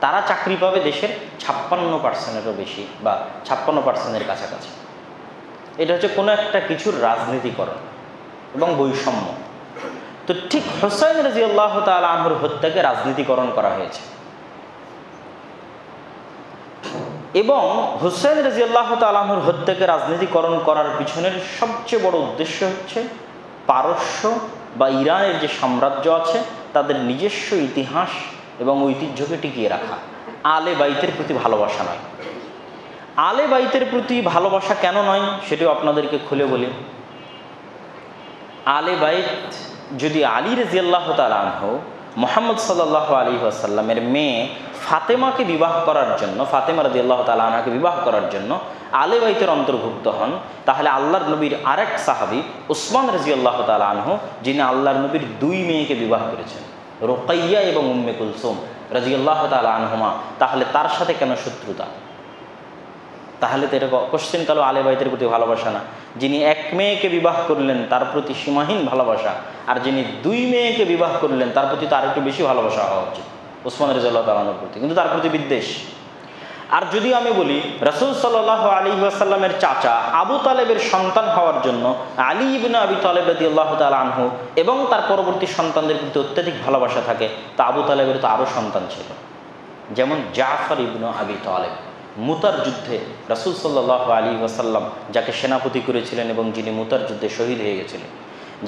S1: তারা চাকরি পাবে দেশের 56%-এরও বেশি বা 56%-এর কাছাকাছি। এটা হচ্ছে কোনো একটা কিছুর রাজনীতিকরণ এবং বৈষম্য। তো ঠিক হুসাইন রাদিয়াল্লাহু তাআলা আনহুর হত্যাকে রাজনীতিকরণ করা হয়েছে এবং হুসাইন রাদিয়াল্লাহু তাআলা আনহুর হত্যাকে রাজনীতিকরণ করার পিছনের সবচেয়ে বড় উদ্দেশ্য হচ্ছে পারস্য বা ইরানের যে সাম্রাজ্য আছে তাদের নিজস্ব ইতিহাস এবং ঐতিহ্যকে টিকিয়ে রাখা। আলে বাইতের প্রতি ভালোবাসা নয়। আলে বাইতের প্রতি ভালোবাসা কেন নয় সেটাও আপনাদেরকে খুলে বলি। আলে বাইত যদি আলী রাদিয়াল্লাহু তাআলা আনহু মুহাম্মদ সাল্লাল্লাহু আলাইহি ওয়াসাল্লামের মেয়ে ফাতেমাকে বিবাহ করার জন্য, ফাতেমা রাদিয়াল্লাহু তাআলা আনহাকে বিবাহ করার জন্য আলে বাইতের অন্তর্ভুক্ত হন, তাহলে আল্লাহর নবীর আরেক সাহাবী উসমান রাদিয়াল্লাহু তাআলা আনহু, যিনি আল্লাহর নবীর 2 মেয়েকে বিবাহ করেছেন, রুকাইয়া এবং উম্মে কুলসুম রাদিয়াল্লাহু তাআলা আনহুমা, তাহলে তার সাথে কেন শত্রুতা? তাহলে তো এটা কোশ্চেন কালো আলে বাইতের প্রতি ভালোবাসা না। যিনি 1 মেয়েকে বিবাহ করলেন তার প্রতি সীমাহীন ভালোবাসা, আর যিনি 2 মেয়েকে বিবাহ করলেন তার প্রতি তো আর একটু বেশি ভালোবাসা হওয়া উচিত ওসমান রাদিয়াল্লাহু তাআলা আনহুর প্রতি, কিন্তু তার প্রতি বিদ্বেষ। আর যদি আমি বলি রাসূল সাল্লাল্লাহু আলাইহি ওয়াসাল্লামের চাচা আবু তালেবের সন্তান হওয়ার জন্য আলী ইবনে আবি তালেব রাদিয়াল্লাহু তাআলা আনহু এবং তার পরবর্তী সন্তানদের প্রতি অত্যধিক ভালোবাসা থাকে, তা আবু তালেবের তো আরও সন্তান ছিল, যেমন জাফর ইবনে আবি তালেব। মুতার যুদ্ধে রাসূল সাল্লাল্লাহু আলাইহি ওয়াসাল্লাম যাকে সেনাপতি করেছিলেন এবং যিনি মুতার যুদ্ধে শহীদ হয়ে গেছিলেন,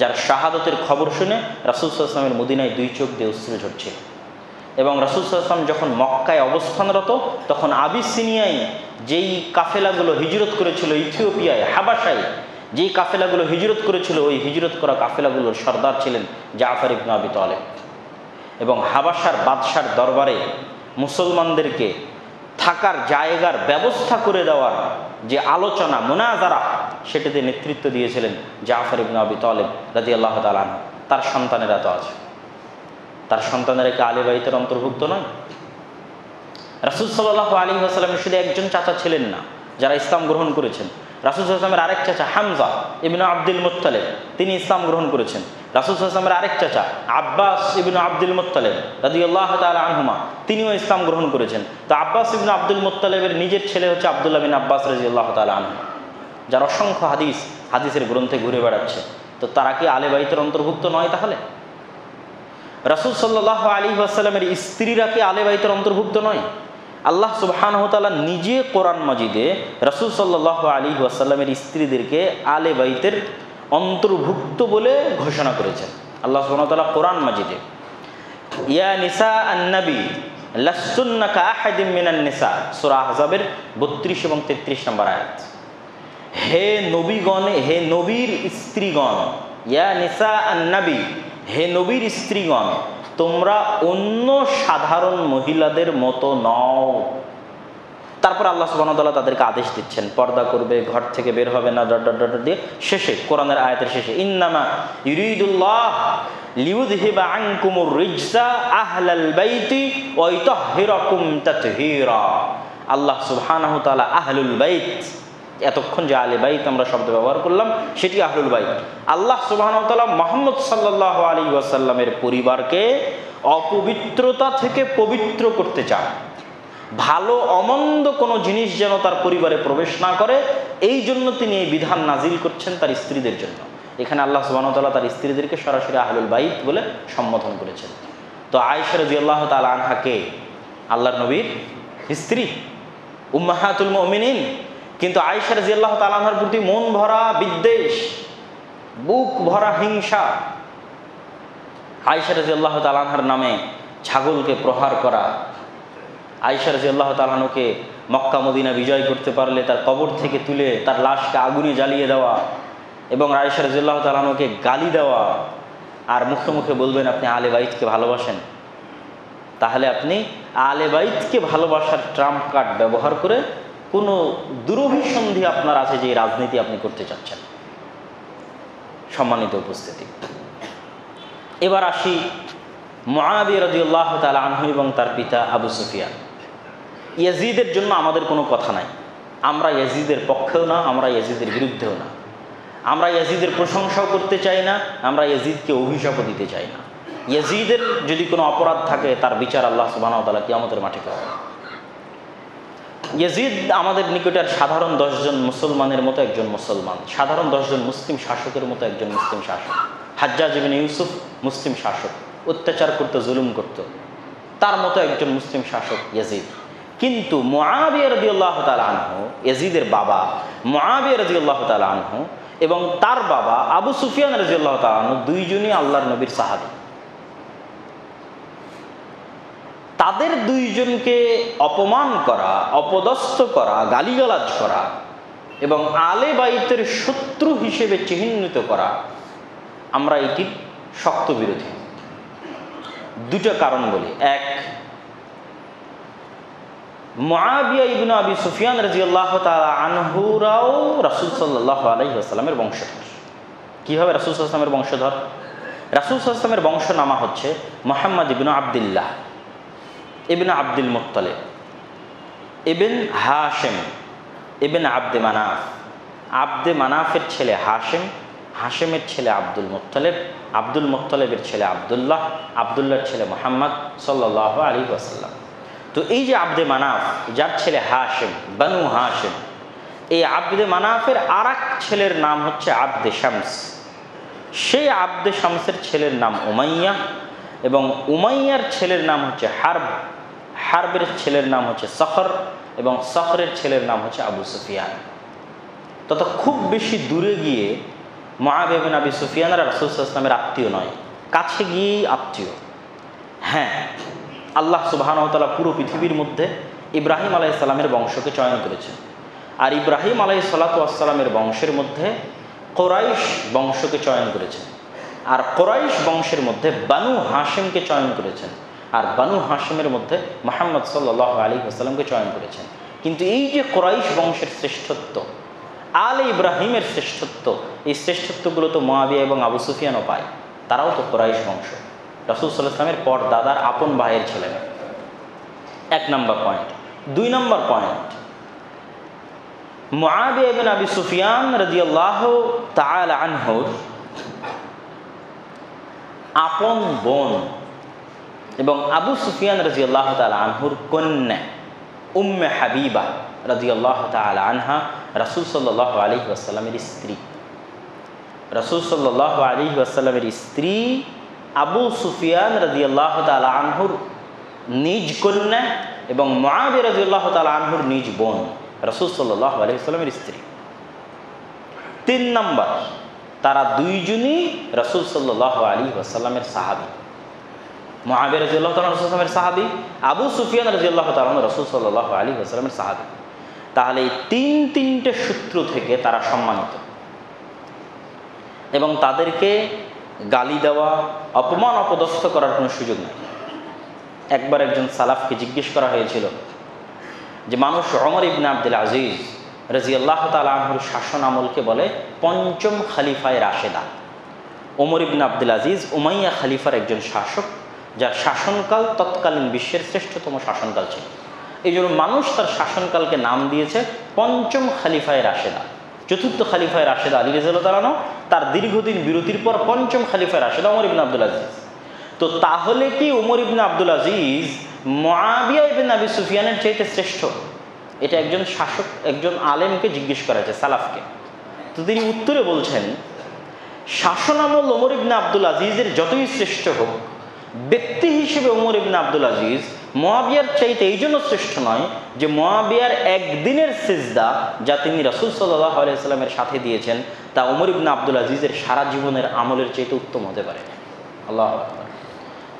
S1: যার শাহাদতের খবর শুনে রাসূল সাল্লাল্লাহু আলাইহি ওয়াসাল্লামের মদিনায় 2 চোখ দিয়ে অশ্রু ঝরছিল। এবং রাসূল সাল্লাল্লাহু আলাইহি ওয়াসাল্লাম যখন মক্কায় অবস্থানরত তখন আবিসিনিয়ায় যেই কাফেলাগুলো হিজরত করেছিল, ইথিওপিয়ায় হাবাসায় যেই কাফেলাগুলো হিজরত করেছিল, ওই হিজরত করা কাফেলাগুলোর সর্দার ছিলেন জাফর ইবনে আবি তালেব। এবং হাবাসার বাদশার দরবারে মুসলমানদেরকে থাকার জায়গার ব্যবস্থা করে দেওয়ার যে আলোচনা মুনাজারা, সেটাতে নেতৃত্ব দিয়েছিলেন জাফর ইবনে আবি তালেব রাদিয়াল্লাহু তাআলা আনহু। তার সন্তানেরা তো আছে, তার সন্তানেরা কি আলে বাইতের অন্তর্ভুক্ত নয়? রাসূল সাল্লাল্লাহু আলাইহি ওয়াসাল্লামের শুধু একজন চাচা ছিলেন না যারা ইসলাম গ্রহণ করেছেন। রাসূল সাল্লাল্লাহু আলাইহি ওয়াসাল্লামের আরেক চাচা হামজা ইবনে আব্দুল মুত্তালিব, তিনি ইসলাম গ্রহণ করেছেন। রাসূল সাল্লাল্লাহু আলাইহি ওয়াসাল্লামের আরেক চাচা আব্বাস ইবনে আব্দুল মুত্তালিব রাদিয়াল্লাহু তাআলা আনহুমা, তিনিও ইসলাম গ্রহণ করেছেন। তো আব্বাস ইবনে আব্দুল মুত্তালিবের নিজের ছেলে হচ্ছে আব্দুল্লাহ বিন আব্বাস রাদিয়াল্লাহু তাআলা আনহু, যার অসংখ্য হাদিসের গ্রন্থে ঘুরে বেড়াচ্ছে। তো তারা কি আলে বাইতের অন্তর্ভুক্ত নয়? তাহলে রাসূল সাল্লাল্লাহু আলাইহি ওয়াসাল্লামের স্ত্রীরা কি আলে বাইতের অন্তর্ভুক্ত নয়? আল্লাহ সুবহানাহু ওয়া তাআলা নিজে কোরআন মাজিদে রাসূল সাল্লাল্লাহু আলাইহি ওয়াসাল্লামের স্ত্রীদেরকে আলে বাইতের অন্তর্ভুক্ত বলে ঘোষণা করেছেন। আল্লাহ সুবহানাহু ওয়া তাআলা কোরআন মাজিদে ইয়া নিসা আন-নবী লাসতুন্না কাআহাদিম মিনান নিসা, সূরা আহজাবের 32 এবং 33 নম্বর আয়াত। হে নবীগণ, হে নবীর স্ত্রীগণ, ইয়া নিসা আন-নবী, হে নবীর স্ত্রীগণ, তোমরা অন্য সাধারণ মহিলাদের মতো নও। তারপর আল্লাহ সুবহানাহু ওয়া তাআলা তাদেরকে আদেশ দিচ্ছেন পর্দা করবে, ঘর থেকে বের হবে না, ডট ডট ডট দিয়ে শেষে কোরআনের আয়াতের শেষে ইন্নামা ইউরিদুল্লাহ লিইউযহিবা আনকুমুর রিজসা আহলাল বাইতি ওয়া ইতাহহিরাকুম তাতহীরা। আল্লাহ সুবহানাহু ওয়া তাআলা আহলুল বাইত, এতক্ষণ যে আলে বাইত আমরা শব্দ ব্যবহার করলাম সেটি আহলুল বাইত। আল্লাহ সুবহানাহু ওয়া তাআলা মুহাম্মদ সাল্লাল্লাহু আলাইহি ওয়াসাল্লামের পরিবারকে অপবিত্রতা থেকে পবিত্র করতে চান। ভালো অমন্দ কোনো জিনিস যেন তার পরিবারে প্রবেশ না করে, এই জন্য তিনি এই বিধান নাজিল করছেন তার স্ত্রীদের জন্য। এখানে আল্লাহ সুবহানাহু ওয়া তাআলা তার স্ত্রীদেরকে সরাসরি আহলুল বাইত বলে সম্বোধন করেছেন। তো আয়েশা রাদিয়াল্লাহু তাআলা আনহা কে? আল্লাহর নবীর স্ত্রী, উম্মাহাতুল মুমিনিন। কিন্তু আয়েশা রাদিয়াল্লাহু তাআলা আনহার প্রতি মন ভরা বিদ্বেষ, বুক ভরা হিংসা, আয়েশা রাদিয়াল্লাহু তাআলা আনহার নামে ছাগলকে প্রহার করা, আয়েশা রাদিয়াল্লাহু তাআলা আনহাকে মক্কা মদিনা বিজয় করতে পারলে তার কবর থেকে তুলে তার লাশকে আগুনে জ্বালিয়ে দেওয়া এবং আয়েশা রাদিয়াল্লাহু তাআলা আনহাকে গালি দেওয়া, আর মুখে মুখে বলবেন আপনি আলে বাইতকে ভালোবাসেন। তাহলে আপনি আহলে বাইতকে ভালোবাসার ট্রাম্প কার্ড ব্যবহার করে কোনো দুরভিসন্ধি আপনার আছে যে রাজনীতি আপনি করতে চাচ্ছেন। সম্মানিত উপস্থিতি, এবার আসি মুআবিয়া রাদিয়াল্লাহু তাআলা আনহু এবং তার পিতা আবু সুফিয়ান। ইয়াজিদের জন্য আমাদের কোনো কথা নাই, আমরা ইয়াজিদের পক্ষেও না, আমরা ইয়াজিদের বিরুদ্ধেও না, আমরা ইয়াজিদের প্রশংসাও করতে চাই না, আমরা ইয়াজিদকে অভিশাপও দিতে চাই না। ইয়াজিদের যদি কোনো অপরাধ থাকে তার বিচার আল্লাহ সুবহানাহু ওয়া তাআলা কিয়ামতের মাঠে করবেন। ইয়াজিদ আমাদের নিকটের সাধারণ 10 জন মুসলমানের মতো একজন মুসলমান, সাধারণ 10 জন মুসলিম শাসকের মতো একজন মুসলিম শাসক। হাজ্জাজ ইবনে ইউসুফ মুসলিম শাসক, অত্যাচার করত, জুলুম করত, তার মতো একজন মুসলিম শাসক ইয়াজিদ। কিন্তু মুআবিয়া রাদিয়াল্লাহু তাআলা আনহু, ইয়াজিদের বাবা মুআবিয়া রাদিয়াল্লাহু তাআলা আনহু এবং তার বাবা আবু সুফিয়ান রাদিয়াল্লাহু তাআলা আনহু দুইজনই আল্লাহর নবীর সাহাবী। তাদের দুইজনকে অপমান করা, অপদস্থ করা, গালিগালাজ করা এবং আলে বাইতের শত্রু হিসেবে চিহ্নিত করা, আমরা এটির শক্ত বিরোধী। দুটো কারণ বলি। এক, মুআবিয়া ইবনে আবি সুফিয়ান রাদিয়াল্লাহু তাআলা আনহুরাও রাসূল সাল্লাল্লাহু আলাইহি ওয়াসাল্লামের বংশধর। কিভাবে রাসূল সাল্লাল্লাহু আলাইহি ওয়াসাল্লামের বংশধর? রাসূল সাল্লাল্লাহু আলাইহি ওয়াসাল্লামের বংশনামা হচ্ছে মুহাম্মদ ইবনে আব্দুল্লাহ ইবনে আব্দুল মুত্তালিব ইবন হাশিম ইবন আব্দে মানাফ, আব্দে মানাফের ছেলে হাশিম, হাশিমের ছেলে আব্দুল মুত্তালিব, আব্দুল মুত্তালিবের ছেলে আব্দুল্লাহ, আব্দুল্লাহর ছেলে মুহাম্মদ সাল্লাল্লাহু আলাইহি ওয়াসাল্লাম। তো এই যে আব্দে মানাফ, যার ছেলে হাশিম, বানু হাশিম, এই আব্দে মানাফের আর এক ছেলের নাম হচ্ছে আব্দে শামস। সেই আব্দে শামসের ছেলের নাম উমাইয়া এবং উমাইয়ার ছেলের নাম হচ্ছে হারব, হারবের ছেলের নাম হচ্ছে সখর এবং সখরের ছেলের নাম হচ্ছে আবু সুফিয়ান। তত খুব বেশি দূরে গিয়ে মুআবিয়া ইবনে আবি সুফিয়ান রাসূল সাল্লাল্লাহু আলাইহি ওয়াসাল্লামের আত্মীয় নয়, কাছে গিয়েই আত্মীয়। হ্যাঁ, আল্লাহ সুবহানাহু ওয়া তাআলা পুরো পৃথিবীর মধ্যে ইব্রাহিম আলাইহিস সালামের বংশকে চয়ন করেছেন, আর ইব্রাহিম আলাইহিস সালাতু ওয়াস সালামের বংশের মধ্যে কুরাইশ বংশকে চয়ন করেছেন, আর কুরাইশ বংশের মধ্যে বানু হাশিমকে চয়ন করেছেন, আর বানু হাশিমের মধ্যে মুহাম্মদ সাল্লাল্লাহু আলাইহি ওয়াসাল্লামকে চয়ন করেছেন। কিন্তু এই যে কুরাইশ বংশের শ্রেষ্ঠত্ব, আলে ইব্রাহিমের শ্রেষ্ঠত্ব, এই শ্রেষ্ঠত্বগুলো তো মুআবিয়া এবং আবু সুফিয়ানও পায়, তারাও তো কুরাইশ বংশ, রাসূল সাল্লাল্লাহু আলাইহি ওয়াসাল্লামের পর দাদার আপন ভাইয়ের ছেলেরা। 1 নম্বর পয়েন্ট। 2 নম্বর পয়েন্ট, মুআবিয়া ইবনে আবি সুফিয়ান রাদিয়াল্লাহু তাআলা আনহুর আপন বোন এবং আবু সুফিয়ান রাদিয়াল্লাহু তাআলা আনহুর কন্যা উম্মে হাবিবা রাদিয়াল্লাহু তাআলা আনহা রাসূল সাল্লাল্লাহু আলাইহি ওয়াসাল্লামের স্ত্রী। রাসূল সাল্লাল্লাহু আলাইহি ওয়াসাল্লামের স্ত্রী আবু সুফিয়ান রাদিয়াল্লাহু তাআলা আনহুর নিজ কন্যা এবং মুআবিয়া রাদিয়াল্লাহু তাআলা আনহুর নিজ বোন, রাসূল সাল্লাল্লাহু আলাইহি ওয়াসাল্লামের স্ত্রী। 3 নম্বর, তারা দুইজনই রাসূল সাল্লাল্লাহু আলাইহি ওয়াসাল্লামের সাহাবী। মুআবিয়া রাদিয়াল্লাহু তাআলা রাসূল সাল্লাল্লাহু আলাইহি ওয়াসাল্লামের সাহাবী, আবু সুফিয়ান রাদিয়াল্লাহু তাআলা রাসূল সাল্লাল্লাহু আলাইহি ওয়াসাল্লামের সাহাবী। তাহলে এই তিনটে সূত্র থেকে তারা সম্মানিত এবং তাদেরকে গালি দেওয়া, অপমান অপদস্থ করার কোনো সুযোগ নেই। একবার একজন সালাফকে জিজ্ঞেস করা হয়েছিল যে মানুষ ওমর ইবনে আব্দুল আজিজ রাদিয়াল্লাহু তাআলা আনহুর শাসন আমলকে বলে পঞ্চম খলিফায়ে রাশেদা। ওমর ইবনে আব্দুল আজিজ উমাইয়া খলিফার একজন শাসক, যার শাসনকাল তৎকালীন বিশ্বের শ্রেষ্ঠতম শাসনকাল ছিল। এই জন্য মানুষ তার শাসনকালকে নাম দিয়েছে পঞ্চম খলিফায়ে রাশেদা। চতুর্থ খলিফায়ে রাশেদা আলী রাদিয়াল্লাহু তাআলা আনহু, তার দীর্ঘদিন বিরতির পর পঞ্চম খলিফায়ে রাশেদা ওমর ইবনে আব্দুল আজিজ। তো তাহলে কি ওমর ইবনে আব্দুল আজিজ মুআবিয়া ইবনে আবি সুফিয়ানের চাইতে শ্রেষ্ঠ? এটা একজন শাসক, একজন আলেমকে জিজ্ঞেস করা হয়েছে, সালাফকে। তো তিনি উত্তরে বলছেন, শাসনামল ওমর ইবনে আব্দুল আজিজের যতই শ্রেষ্ঠ হোক, ব্যক্তি হিসেবে ওমর ইবনে আব্দুল আজিজ মুআবিয়ার চাইতে এই জন্য শ্রেষ্ঠ নয় যে মুআবিয়ার একদিনের সিজদা যা তিনি রাসূল সাল্লাল্লাহু আলাইহি ওয়াসাল্লামের সাথে দিয়েছেন তা ওমর ইবনে আব্দুল আজিজের সারা জীবনের আমলের চাইতে উত্তম হতে পারে। আল্লাহু আকবার।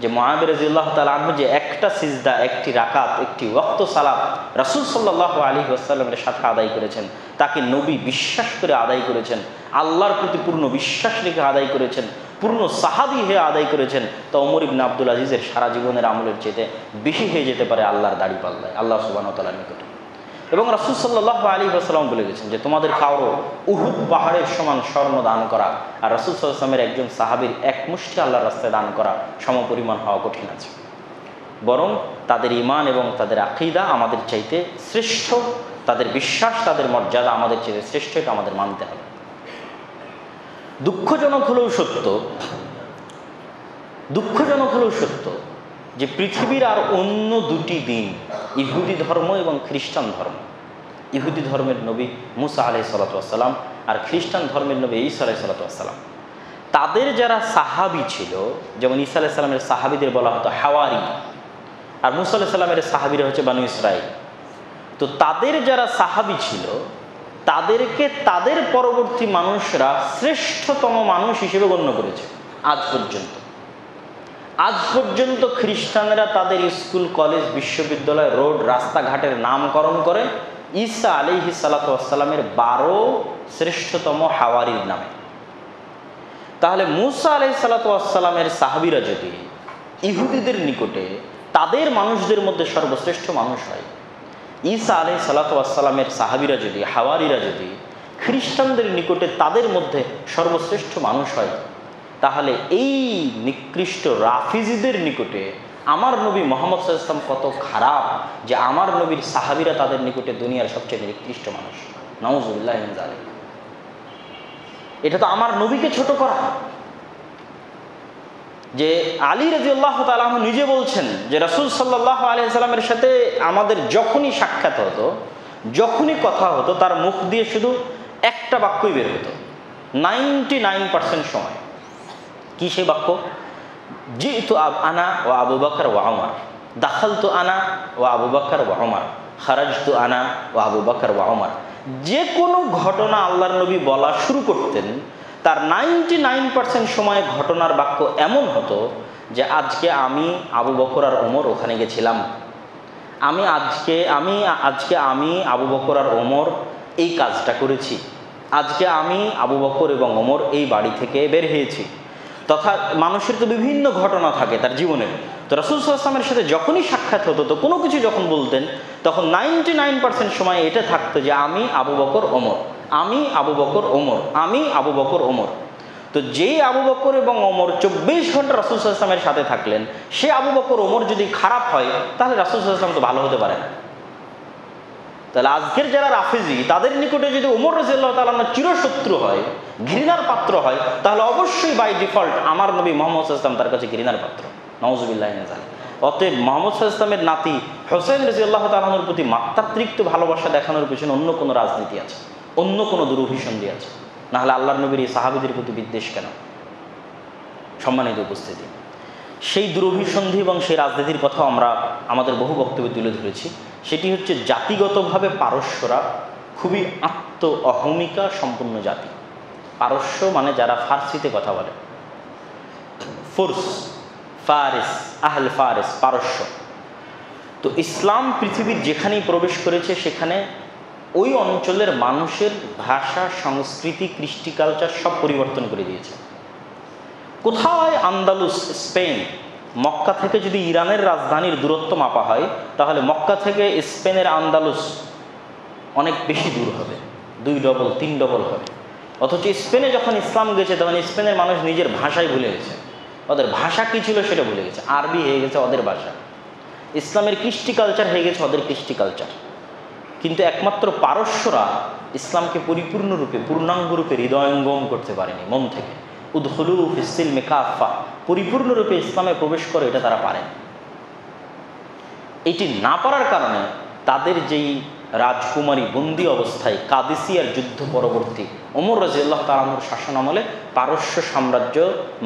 S1: যে মুআবিয়া রাদিয়াল্লাহু তাআলা আনহু যে একটা সিজদা, একটি রাকাত, একটি ওয়াক্ত সালাত রাসূল সাল্লাল্লাহু আলাইহি ওয়াসাল্লামের সাথে আদায় করেছেন, তাকে নবী বিশ্বাস করে আদায় করেছেন, আল্লাহর প্রতি পূর্ণ বিশ্বাস রেখে আদায় করেছেন, পূর্ণ সাহাবী হয়ে আদায় করেছেন, তা ওমর ইবনে আব্দুল আজিজের সারা জীবনের আমলের চেয়ে বেশি হয়ে যেতে পারে আল্লাহর দাড়িপাল্লায়, আল্লাহ সুবহানাহু ওয়া তাআলার নিকটে। এবং রাসূল সাল্লাল্লাহু আলাইহি ওয়াসাল্লাম বলে গেছেন যে তোমাদের কারো উহুদ পাহাড়ের সমান স্বর্ণ দান করা আর রাসূল সাল্লাল্লাহু আলাইহি ওয়াসাল্লামের একজন সাহাবীর এক মুষ্টি আল্লাহর রাস্তায় দান করা সমপরিমাণ হওয়া কঠিন আছে। বরং তাদের ঈমান এবং তাদের আকীদা আমাদের চাইতে শ্রেষ্ঠ, তাদের বিশ্বাস, তাদের মর্যাদা আমাদের চাইতে শ্রেষ্ঠ, এটা আমাদের মানতে হবে। দুঃখজনক হলেও সত্য যে পৃথিবীর আর অন্য দুটি দিন, ইহুদি ধর্ম এবং খ্রিস্টান ধর্ম, ইহুদি ধর্মের নবী মুসা আলাইহিস সালাতু ওয়াস সালাম আর খ্রিস্টান ধর্মের নবী ঈসা আলাইহিস সালাতু ওয়াস সালাম, তাদের যারা সাহাবী ছিল, যেমন ঈসা আলাইহিস সালামের সাহাবীদের বলা হতো হাওয়ারি, আর মুসা আলাইহিস সালামের সাহাবীরা হচ্ছে বানু ইসরাঈল। তো তাদের যারা সাহাবী ছিল তাদেরকে তাদের পরবর্তী মানুষরা শ্রেষ্ঠতম মানুষ হিসেবে গণ্য করেছে। আজ পর্যন্ত খ্রিস্টানরা তাদের স্কুল, কলেজ, বিশ্ববিদ্যালয়, রোড, রাস্তাঘাটের নামকরণ করে ঈসা আলাইহিস সালাতু ওয়াস সালামের 12 শ্রেষ্ঠতম হাওয়ারির নামে। তাহলে মুসা আলাইহিস সালাতু ওয়াস সালামের সাহাবীরা যদি ইহুদিদের নিকটে তাদের মানুষদের মধ্যে সর্বশ্রেষ্ঠ মানুষ হয়, ঈসা আলাইহিস সালাতু ওয়াস সালামের সাহাবীরা যদি, হাওয়ারিরা যদি খ্রিস্টানদের নিকটে তাদের মধ্যে সর্বশ্রেষ্ঠ মানুষ হয়, তাহলে এই নিকৃষ্ট রাফিজিদের নিকটে আমার নবী মুহাম্মদ সাল্লাল্লাহু আলাইহি ওয়াসাল্লাম কত খারাপ যে আমার নবীর সাহাবীরা তাদের নিকটে দুনিয়ার সবচেয়ে নিকৃষ্ট মানুষ। নাউযুবিল্লাহি মিন যালিক। এটা তো আমার নবীকে ছোট করা। যে আলী রাদিয়াল্লাহু তাআলা আনহু নিজে বলছেন যে রাসূল সাল্লাল্লাহু আলাইহি ওয়াসাল্লামের সাথে আমাদের যখনই সাক্ষাৎ হতো, যখনই কথা হতো, তার মুখ দিয়ে শুধু একটা বাক্যই বের হতো 99% সময়। কি সেই বাক্য? জিতু আনা ওয়া আবু বকর ওয়া উমর, দাখালতু আনা ওয়া আবু বকর ওয়া উমর, খারাজতু আনা ওয়া আবু বকর ওয়া উমর। যে কোনো ঘটনা আল্লাহর নবী বলা শুরু করতেন, তার 99% সময় ঘটনার বাক্য এমন হতো যে আজকে আমি আবু বকর আর ওমর ওখানে গেছিলাম, আজকে আমি আবু বকর আর ওমর এই কাজটা করেছি, আজকে আমি আবু বকর এবং ওমর এই বাড়ি থেকে বের হয়েছি। তথা মানুষের তো বিভিন্ন ঘটনা থাকে তার জীবনে। তো রাসূল সাল্লাল্লাহু আলাইহি ওয়াসাল্লামের সাথে যখনই সাক্ষাৎ হতো, তো কোনো কিছু যখন বলতেন, তখন 99% সময় এটা থাকতো যে আমি আবু বকর ওমর, আমি আবু বকর ওমর, আমি আবু বকর ওমর। তো যেই আবু বকর এবং ওমর 24 ঘন্টা রাসূল সাল্লাল্লাহু আলাইহি ওয়াসাল্লামের সাথে থাকলেন, সে আবু বকর ওমর যদি খারাপ হয়, তাহলে রাসূল সাল্লাল্লাহু আলাইহি ওয়াসাল্লাম তো ভালো হতে পারে না। তাহলে আজকের যারা রাফিজি, তাদের নিকটে যদি ওমর রাদিয়াল্লাহু তাআলা চিরশত্রু হয়, ঘৃণার পাত্র হয়, তাহলে অবশ্যই বাই ডিফল্ট আমার নবী মুহাম্মদ সাল্লাল্লাহু আলাইহি ওয়াসাল্লাম তার কাছে ঘৃণার পাত্র। নাউযুবিল্লাহি মিন যালিক। অতএব মুহাম্মদ সাল্লাল্লাহু আলাইহি ওয়াসাল্লামের নাতি হোসেন রাদিয়াল্লাহু তাআলার প্রতি মাত্রাতিরিক্ত ভালোবাসা দেখানোর পিছনে অন্য কোনো রাজনীতি আছে, অন্য কোনো দুরভিসন্ধি আছে। না হলে আল্লাহর নবীর এই সাহাবীদের প্রতি বিদ্বেষ কেন? সম্মানিত উপস্থিতি, সেই দুরভিসন্ধি এবং সেই রাজনীতির কথা আমরা আমাদের বহু বক্তব্যে তুলে ধরেছি। সেটি হচ্ছে জাতিগতভাবে পারস্যরা খুবই আত্ম অহমিকা সম্পন্ন জাতি। পারস্য মানে যারা ফার্সিতে কথা বলে, আহলে ফারিস, পারস্য। তো ইসলাম পৃথিবীর যেখানেই প্রবেশ করেছে সেখানে ওই অঞ্চলের মানুষের ভাষা, সংস্কৃতি, কৃষ্টি, কালচার সব পরিবর্তন করে দিয়েছে। কোথায় আন্দালুস, স্পেন, মক্কা থেকে যদি ইরানের রাজধানীর দূরত্ব মাপা হয়, তাহলে মক্কা থেকে স্পেনের আন্দালুস অনেক বেশি দূর হবে, 2 ডবল 3 ডবল হবে। অথচ স্পেনে যখন ইসলাম গেছে, তখন স্পেনের মানুষ নিজের ভাষাই ভুলে গেছে। ওদের ভাষা কী ছিল সেটা ভুলে গেছে। আরবি হয়ে গেছে ওদের ভাষা, ইসলামের কৃষ্টি কালচার হয়ে গেছে ওদের কৃষ্টি কালচার। কিন্তু একমাত্র পারস্যরা ইসলামকে পরিপূর্ণরূপে, পূর্ণাঙ্গরূপে হৃদয়ঙ্গম করতে পারেনি। মন থেকে উদখুলু ফিস-সিলমি কাফা, পরিপূর্ণরূপে ইসলামে প্রবেশ করে, এটা তারা পারেন। এটি না পারার কারণে তাদের যেই রাজকুমারী বন্দী অবস্থায় কাদিসিয়ার যুদ্ধ পরবর্তী ওমর রাদিয়াল্লাহু তাআলা আনহুর শাসন আমলে পারস্য সাম্রাজ্য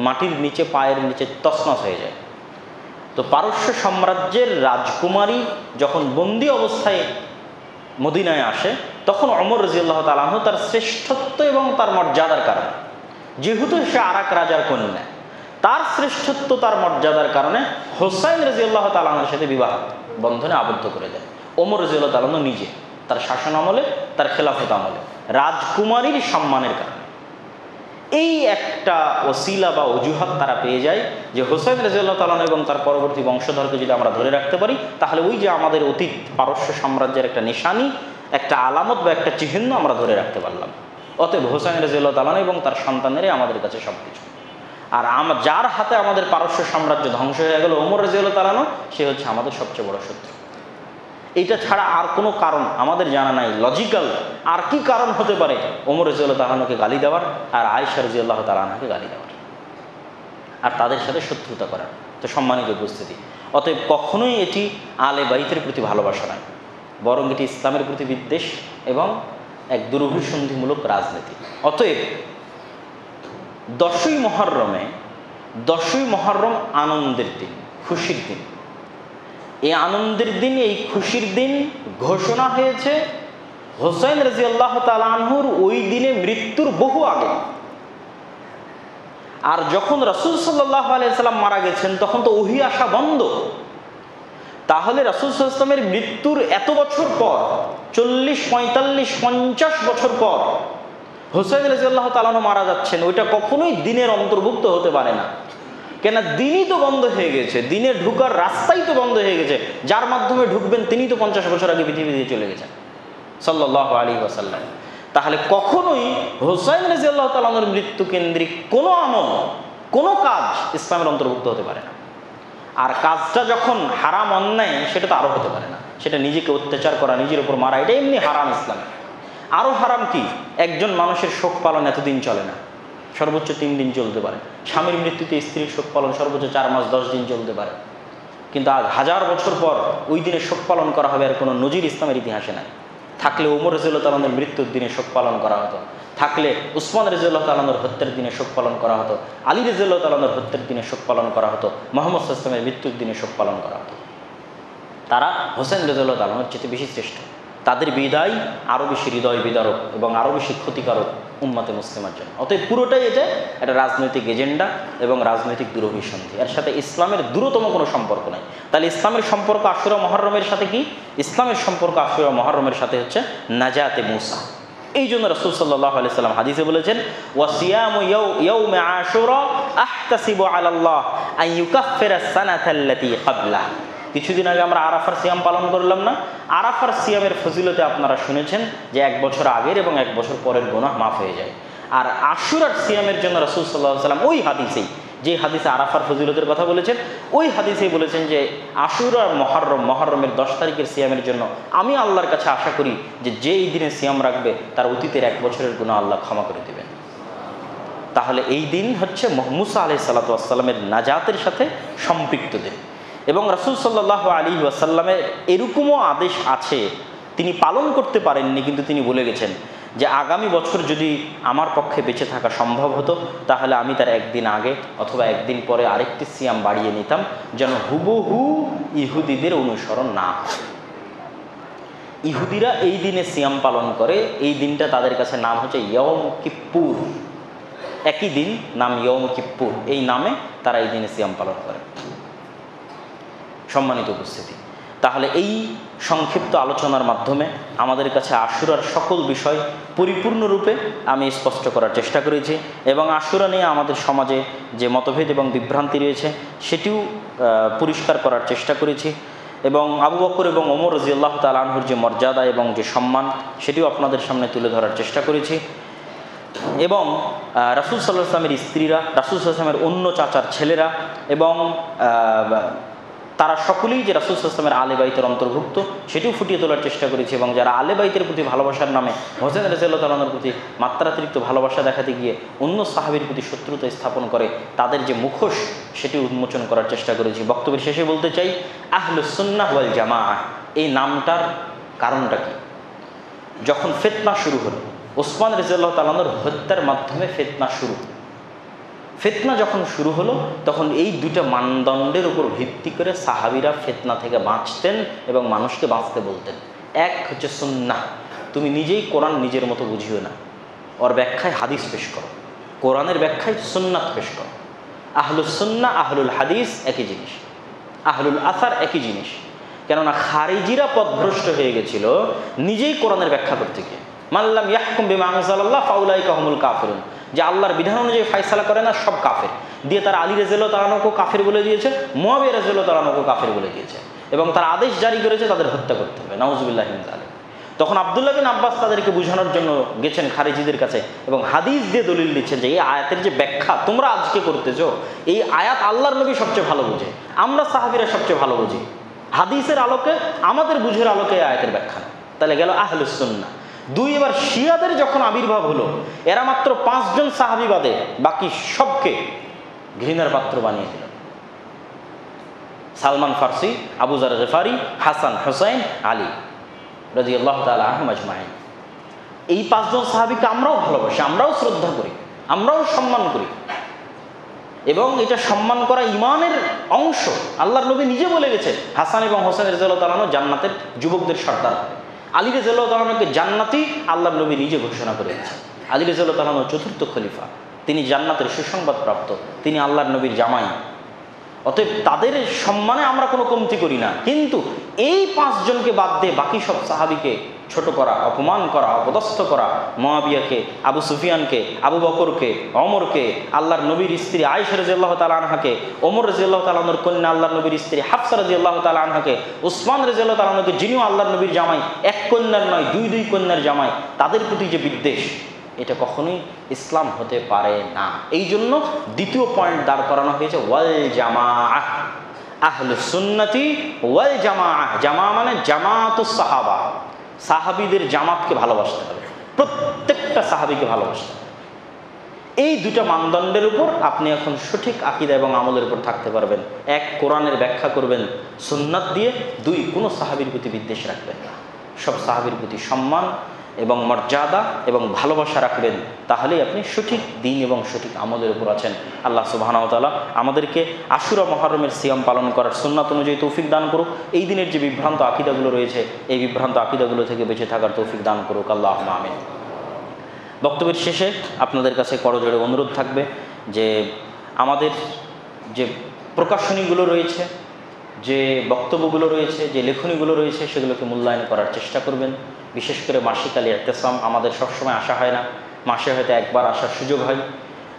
S1: মাটির নিচে, পায়ের নিচে তছনছ হয়ে যায়। তো পারস্য সাম্রাজ্যের রাজকুমারী যখন বন্দী অবস্থায় মদিনায় আসে, তখন ওমর রাদিয়াল্লাহু তাআলা আনহু তার শ্রেষ্ঠত্ব এবং তার মর্যাদার কারণে, যেহেতু সে আরেক রাজার কন্যা, তার শ্রেষ্ঠত্ব, তার মর্যাদার কারণে হোসাইন রাদিয়াল্লাহু তাআলা আনহুর সাথে বিবাহ বন্ধনে আবদ্ধ করে দেয় ওমর রাদিয়াল্লাহু তাআলা আনহু নিজে, তার শাসন আমলে, তার খেলাফত আমলে, রাজকুমারীর সম্মানের কারণে। এই একটা ওসিলা বা অজুহাত তারা পেয়ে যায় যে হোসাইন রাদিয়াল্লাহু তাআলা এবং তার পরবর্তী বংশধরকে যদি আমরা ধরে রাখতে পারি, তাহলে ওই যে আমাদের অতীত পারস্য সাম্রাজ্যের একটা নিশানি, একটা আলামত বা একটা চিহ্ন আমরা ধরে রাখতে পারলাম। অতএব হোসাইন রাদিয়াল্লাহু তাআলা এবং তার সন্তানেরাই আমাদের কাছে সব কিছু। আর যার হাতে আমাদের পারস্য সাম্রাজ্য ধ্বংস হয়ে গেল, ওমর রাদিয়াল্লাহু তাআলা, সে হচ্ছে আমাদের সবচেয়ে বড় শত্রু। এইটা ছাড়া আর কোনো কারণ আমাদের জানা নাই। লজিক্যাল আর কি কারণ হতে পারে ওমর রাদিয়াল্লাহু তাআলাকে গালি দেওয়ার আর আয়েশা রাদিয়াল্লাহু তাআলাকে গালি দেওয়ার আর তাদের সাথে শত্রুতা করার? তো সম্মানিত উপস্থিতি, অতএব কখনোই এটি আলে বাইতের প্রতি ভালোবাসা নয়, বরং এটি ইসলামের প্রতি বিদ্বেষ এবং এক দুরভিসন্ধিমূলক রাজনীতি। অতএব 10ই মুহররম আনন্দের দিন, খুশির দিন। এই আনন্দের দিন, এই খুশির দিন ঘোষণা হয়েছে হোসাইন রাদিয়াল্লাহু তাআলা আনহুর ওই দিনে মৃত্যুর বহু আগে। আর যখন রাসূল সাল্লাল্লাহু আলাইহি সাল্লাম মারা গেছেন তখন তো ওহী আসা বন্ধ। তাহলে রাসূল সাল্লাল্লাহু আলাইহি সাল্লামের মৃত্যুর এত বছর পর, 40, 45, 50 বছর পর হোসাইন রাদিয়াল্লাহু তাআলা আনহু মারা যাচ্ছেন, ওইটা কখনোই দিনের অন্তর্ভুক্ত হতে পারে না। কেন? দিনই তো বন্ধ হয়ে গেছে, দিনে ঢুকার রাস্তাই তো বন্ধ হয়ে গেছে। যার মাধ্যমে ঢুকবেন তিনি তো 50 বছর আগে পৃথিবী দিয়ে চলে গেছেন সাল্লাল্লাহু আলাইহি ওয়াসাল্লাম। তাহলে কখনোই হোসাইন রাদিয়াল্লাহু তাআলা আনহুর মৃত্যু কেন্দ্রিক কোনো আমল, কোনো কাজ ইসলামের অন্তর্ভুক্ত হতে পারে না। আর কাজটা যখন হারাম, অন্যায়, সেটা তো আরও হতে পারে না। সেটা নিজেকে অত্যাচার করা, নিজের উপর মারা, এটা এমনি হারাম ইসলামে। আরও হারাম কি? একজন মানুষের শোক পালন এতদিন চলে না, সর্বোচ্চ 3 দিন চলতে পারে। স্বামীর মৃত্যুতে স্ত্রীর শোক পালন সর্বোচ্চ 4 মাস 10 দিন চলতে পারে। কিন্তু আজ 1000 বছর পর ওই দিনে শোক পালন করা হবে, আর কোনো নজির ইসলামের ইতিহাসে নাই। থাকলে ওমর রাদিয়াল্লাহু তাআলা আনহুর মৃত্যুর দিনে শোক পালন করা হতো, থাকলে উসমান রাদিয়াল্লাহু তাআলা আনহুর হত্যার দিনে শোক পালন করা হতো, আলী রাদিয়াল্লাহু তাআলা আনহুর হত্যার দিনে শোক পালন করা হতো, মুহাম্মদ সাল্লাল্লাহু আলাইহি ওয়াসাল্লামের মৃত্যুর দিনে শোক পালন করা হতো। তারা হোসেন রাদিয়াল্লাহু তাআলা আনহুর চেয়ে বেশি শ্রেষ্ঠ। তাদের বিদায় আরও বেশি হৃদয় বিদারক এবং আরও বেশি ক্ষতিকারক উম্মতে মুসলিমার জন্য। অতএব পুরোটাই এটা একটা রাজনৈতিক এজেন্ডা এবং রাজনৈতিক দুরভিসন্ধি। এর সাথে ইসলামের দূরতম কোনো সম্পর্ক নাই। তাহলে ইসলামের সম্পর্ক আশুরা মুহররমের সাথে কি? ইসলামের সম্পর্ক আশুরা মুহররমের সাথে হচ্ছে নাজাতে মুসা। এই জন্য রাসূল সাল্লাল্লাহু আলাইহি সাল্লাম হাদিসে বলেছেন, ওয়াসিয়ামু ইয়াউমে আশুরা আহতাসিবু আলাল্লাহ আন ইউকাফফিরা সানাতাল্লাতী ক্বাবলা। কিছুদিন আগে আমরা আরাফার সিয়াম পালন করলাম না? আরাফার সিয়ামের ফজিলতে আপনারা শুনেছেন যে 1 বছর আগের এবং 1 বছর পরের গুনাহ মাফ হয়ে যায়। আর আশুরার সিয়ামের জন্য রাসূল সাল্লাল্লাহু আলাইহি সাল্লাম ওই হাদিসেই, যে হাদিসে আরাফার ফজিলতের কথা বলেছেন, ওই হাদিসেই বলেছেন যে আশুরার মুহররমের 10 তারিখের সিয়ামের জন্য আমি আল্লাহর কাছে আশা করি যে এই দিনে সিয়াম রাখবে তার অতীতের 1 বছরের গুনাহ আল্লাহ ক্ষমা করে দেবেন। তাহলে এই দিন হচ্ছে মুসা আলাইহিস সালাতু ওয়াস সালামের নাজাতের সাথে সম্পৃক্ত দিন। এবং রাসূল সাল্লাল্লাহু আলাইহি ওয়াসাল্লামের এরকমও আদেশ আছে, তিনি পালন করতে পারেননি, কিন্তু তিনি বলে গেছেন যে আগামী বছর যদি আমার পক্ষে বেঁচে থাকা সম্ভব হতো তাহলে আমি তার 1 দিন আগে অথবা 1 দিন পরে আরেকটি সিয়াম বাড়িয়ে নিতাম, যেন হুবহু ইহুদিদের অনুসরণ না হয়। ইহুদিরা এই দিনে সিয়াম পালন করে, এই দিনটা তাদের কাছে নাম হচ্ছে ইয়ম কিপ্পুর। একই দিন নাম ইয়ম কিপ্পুর, এই নামে তারা এই দিনে সিয়াম পালন করে। সম্মানিত উপস্থিতি, তাহলে এই সংক্ষিপ্ত আলোচনার মাধ্যমে আমাদের কাছে আশুরার সকল বিষয় পরিপূর্ণরূপে আমি স্পষ্ট করার চেষ্টা করেছি এবং আশুরা নিয়ে আমাদের সমাজে যে মতভেদ এবং বিভ্রান্তি রয়েছে সেটিও পরিষ্কার করার চেষ্টা করেছি এবং আবু বকর এবং ওমর রাদিয়াল্লাহু তাআলা আনহুর যে মর্যাদা এবং যে সম্মান সেটিও আপনাদের সামনে তুলে ধরার চেষ্টা করেছি এবং রাসূল সাল্লাল্লাহু আলাইহি ওয়াসাল্লামের স্ত্রীরা, রাসূল সাল্লাল্লাহু আলাইহি ওয়াসাল্লামের অন্য চাচার ছেলেরা এবং তারা সকলেই যে রাসূল সাল্লাল্লাহু আলাইহি ওয়াসাল্লামের আলে বাইতের অন্তর্ভুক্ত সেটিও ফুটিয়ে তোলার চেষ্টা করেছি এবং যারা আলে বাইতের প্রতি ভালোবাসার নামে হোসেন রাদিয়াল্লাহু তাআলা আনহুর প্রতি মাত্রাতিরিক্ত ভালোবাসা দেখাতে গিয়ে অন্য সাহাবীর প্রতি শত্রুতা স্থাপন করে তাদের যে মুখোশ সেটি উন্মোচন করার চেষ্টা করেছি। বক্তব্যের শেষে বলতে চাই, আহলুস সুন্নাহ ওয়াল জামাআহ এই নামটার কারণটা কি? যখন ফিতনা শুরু হলো, ওসমান রাদিয়াল্লাহু তাআলা আনহুর হত্যার মাধ্যমে ফিতনা শুরু। ফিতনা যখন শুরু হলো তখন এই 2টা মানদণ্ডের উপর ভিত্তি করে সাহাবীরা ফিতনা থেকে বাঁচতেন এবং মানুষকে বাঁচতে বলতেন। এক হচ্ছে সুন্নাহ, তুমি নিজেই কোরআন নিজের মতো বুঝিও না, ওর ব্যাখ্যায় হাদিস পেশ করো, কোরআনের ব্যাখ্যায় সুন্নাত পেশ করো। আহলুস সুন্নাহ আহলুল হাদিস একই জিনিস, আহলুল আসার একই জিনিস। কেননা খারিজিরা পথভ্রষ্ট হয়ে গেছিল নিজেই কোরআনের ব্যাখ্যা করতে গিয়ে। মাল্লাম ইয়াহকুম বিমা আনজালাল্লাহ ফাউলাইকা হুমুল কাফিরুন, যে আল্লাহর বিধান অনুযায়ী ফায়সালা করে না সব কাফের, দিয়ে তারা আলী রাদিয়াল্লাহু তাআলা আনহুকে কাফের বলে দিয়েছে, মুআবিয়া রাদিয়াল্লাহু তাআলা আনহুকে কাফের বলে দিয়েছে, এবং তারা আদেশ জারি করেছে তাদের হত্যা করতে হবে। নাউযুবিল্লাহি মিন যালিক। তখন আব্দুল্লাহ বিন আব্বাস তাদেরকে বোঝানোর জন্য গেছেন খারিজিদের কাছে এবং হাদিস দিয়ে দলিল দিচ্ছেন যে এই আয়াতের যে ব্যাখ্যা তোমরা আজকে করতেছো, এই আয়াত আল্লাহর নবী সবচেয়ে ভালো বুঝে, আমরা সাহাবীরা সবচেয়ে ভালো বুঝি, হাদিসের আলোকে আমাদের বুঝের আলোকে এই আয়াতের ব্যাখ্যা না। তাহলে গেল আহলুস সুন্নাহ। দুই, এবার শিয়াদের যখন আবির্ভাব হলো, এরা মাত্র 5 জন সাহাবী বাদে বাকি সবকে ঘৃণার পাত্র বানিয়ে দিল। সালমান ফারসি, আবু যার গিফারি, হাসান, হুসাইন, আলী রাদিয়াল্লাহু তাআলা আনহুম আজমাইন। এই 5 জন সাহাবীকে আমরাও ভালোবাসি, আমরাও শ্রদ্ধা করি, আমরাও সম্মান করি, এবং এটা সম্মান করা ঈমানের অংশ। আল্লাহর নবী নিজে বলে গেছে হাসান এবং হোসেন রাদিয়াল্লাহু তাআলা আনহু জান্নাতের যুবকদের সর্দার, আলী রাদিয়াল্লাহু তাআলা আনহুকে জান্নাতি আল্লাহর নবী নিজে ঘোষণা করে গেছেন। আলী রাদিয়াল্লাহু তাআলা আনহু চতুর্থ খলিফা, তিনি জান্নাতের সুসংবাদ প্রাপ্ত, তিনি আল্লাহর নবীর জামাই। অতএব তাদের সম্মানে আমরা কোনো কমতি করি না, কিন্তু এই 5 জনকে বাদ দিয়ে বাকি সব সাহাবীকে ছোট করা, অপমান করা, অপদস্থ করা, মুআবিয়াকে, আবু সুফিয়ানকে, আবু বকরকে, ওমরকে, আল্লাহর নবীর স্ত্রী আয়েশা রাদিয়াল্লাহু তাআলা আনহাকে, ওমর রাদিয়াল্লাহু তাআলা আনহুর কন্যা আল্লাহর নবীর স্ত্রী হাফসা রাদিয়াল্লাহু তাআলা আনহাকে, উসমান রাদিয়াল্লাহু তাআলা আনহুকে, যিনিও আল্লাহর নবীর জামাই, এক কন্যার নয় 2 কন্যার জামাই, তাদের প্রতি যে বিদ্বেষ, এটা কখনোই ইসলাম হতে পারে না। এই জন্য দ্বিতীয় পয়েন্ট দাঁড় করানো হয়েছে ওয়াল জামাআহ, আহলুস সুন্নতি ওয়াল জামাআহ। জামা মানে জামাতুস সাহাবা, সাহাবীদের জামাতকে ভালোবাসতে হবে, প্রত্যেকটা সাহাবীকে ভালোবাসতে হবে। এই দুটো মানদণ্ডের উপর আপনি এখন সঠিক আকীদা এবং আমলের উপর থাকতে পারবেন। 1, কোরআনের ব্যাখ্যা করবেন সুন্নাত দিয়ে। 2, কোনো সাহাবীর প্রতি বিদ্বেষ রাখবেন না, সব সাহাবীর প্রতি সম্মান এবং মর্যাদা এবং ভালোবাসা রাখবেন, তাহলেই আপনি সঠিক দিন এবং সঠিক আমলের উপর আছেন। আল্লাহ সুবহানাহু ওয়া তাআলা আমাদেরকে আশুরা মুহররমের সিয়াম পালন করার সুন্নাত অনুযায়ী তৌফিক দান করুক। এই দিনের যে বিভ্রান্ত আকীদাগুলো রয়েছে, এই বিভ্রান্ত আকীদাগুলো থেকে বেঁচে থাকার তৌফিক দান করুক, আল্লাহুম্মা আমিন। বক্তব্যের শেষে আপনাদের কাছে করজোড়ে অনুরোধ থাকবে যে আমাদের যে প্রকাশনীগুলো রয়েছে, যে বক্তব্যগুলো রয়েছে, যে লেখনীগুলো রয়েছে, সেগুলোকে মূল্যায়ন করার চেষ্টা করবেন। বিশেষ করে মাসিক আল ইতিসাম আমাদের সবসময় আসা হয় না, মাসে হয়তো একবার আসার সুযোগ হয়।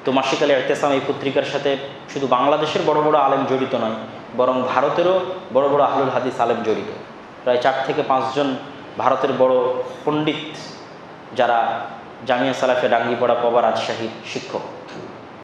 S1: তো মাসিক আল ইতিসাম এই পত্রিকার সাথে শুধু বাংলাদেশের বড় বড় আলেম জড়িত নয়, বরং ভারতেরও বড় বড় আহলুল হাদিস আলেম জড়িত। প্রায় 4 থেকে 5 জন ভারতের বড় পণ্ডিত, যারা জামিয়া সালাফে ডাঙ্গিপাড়া পবা রাজশাহীর শিক্ষক,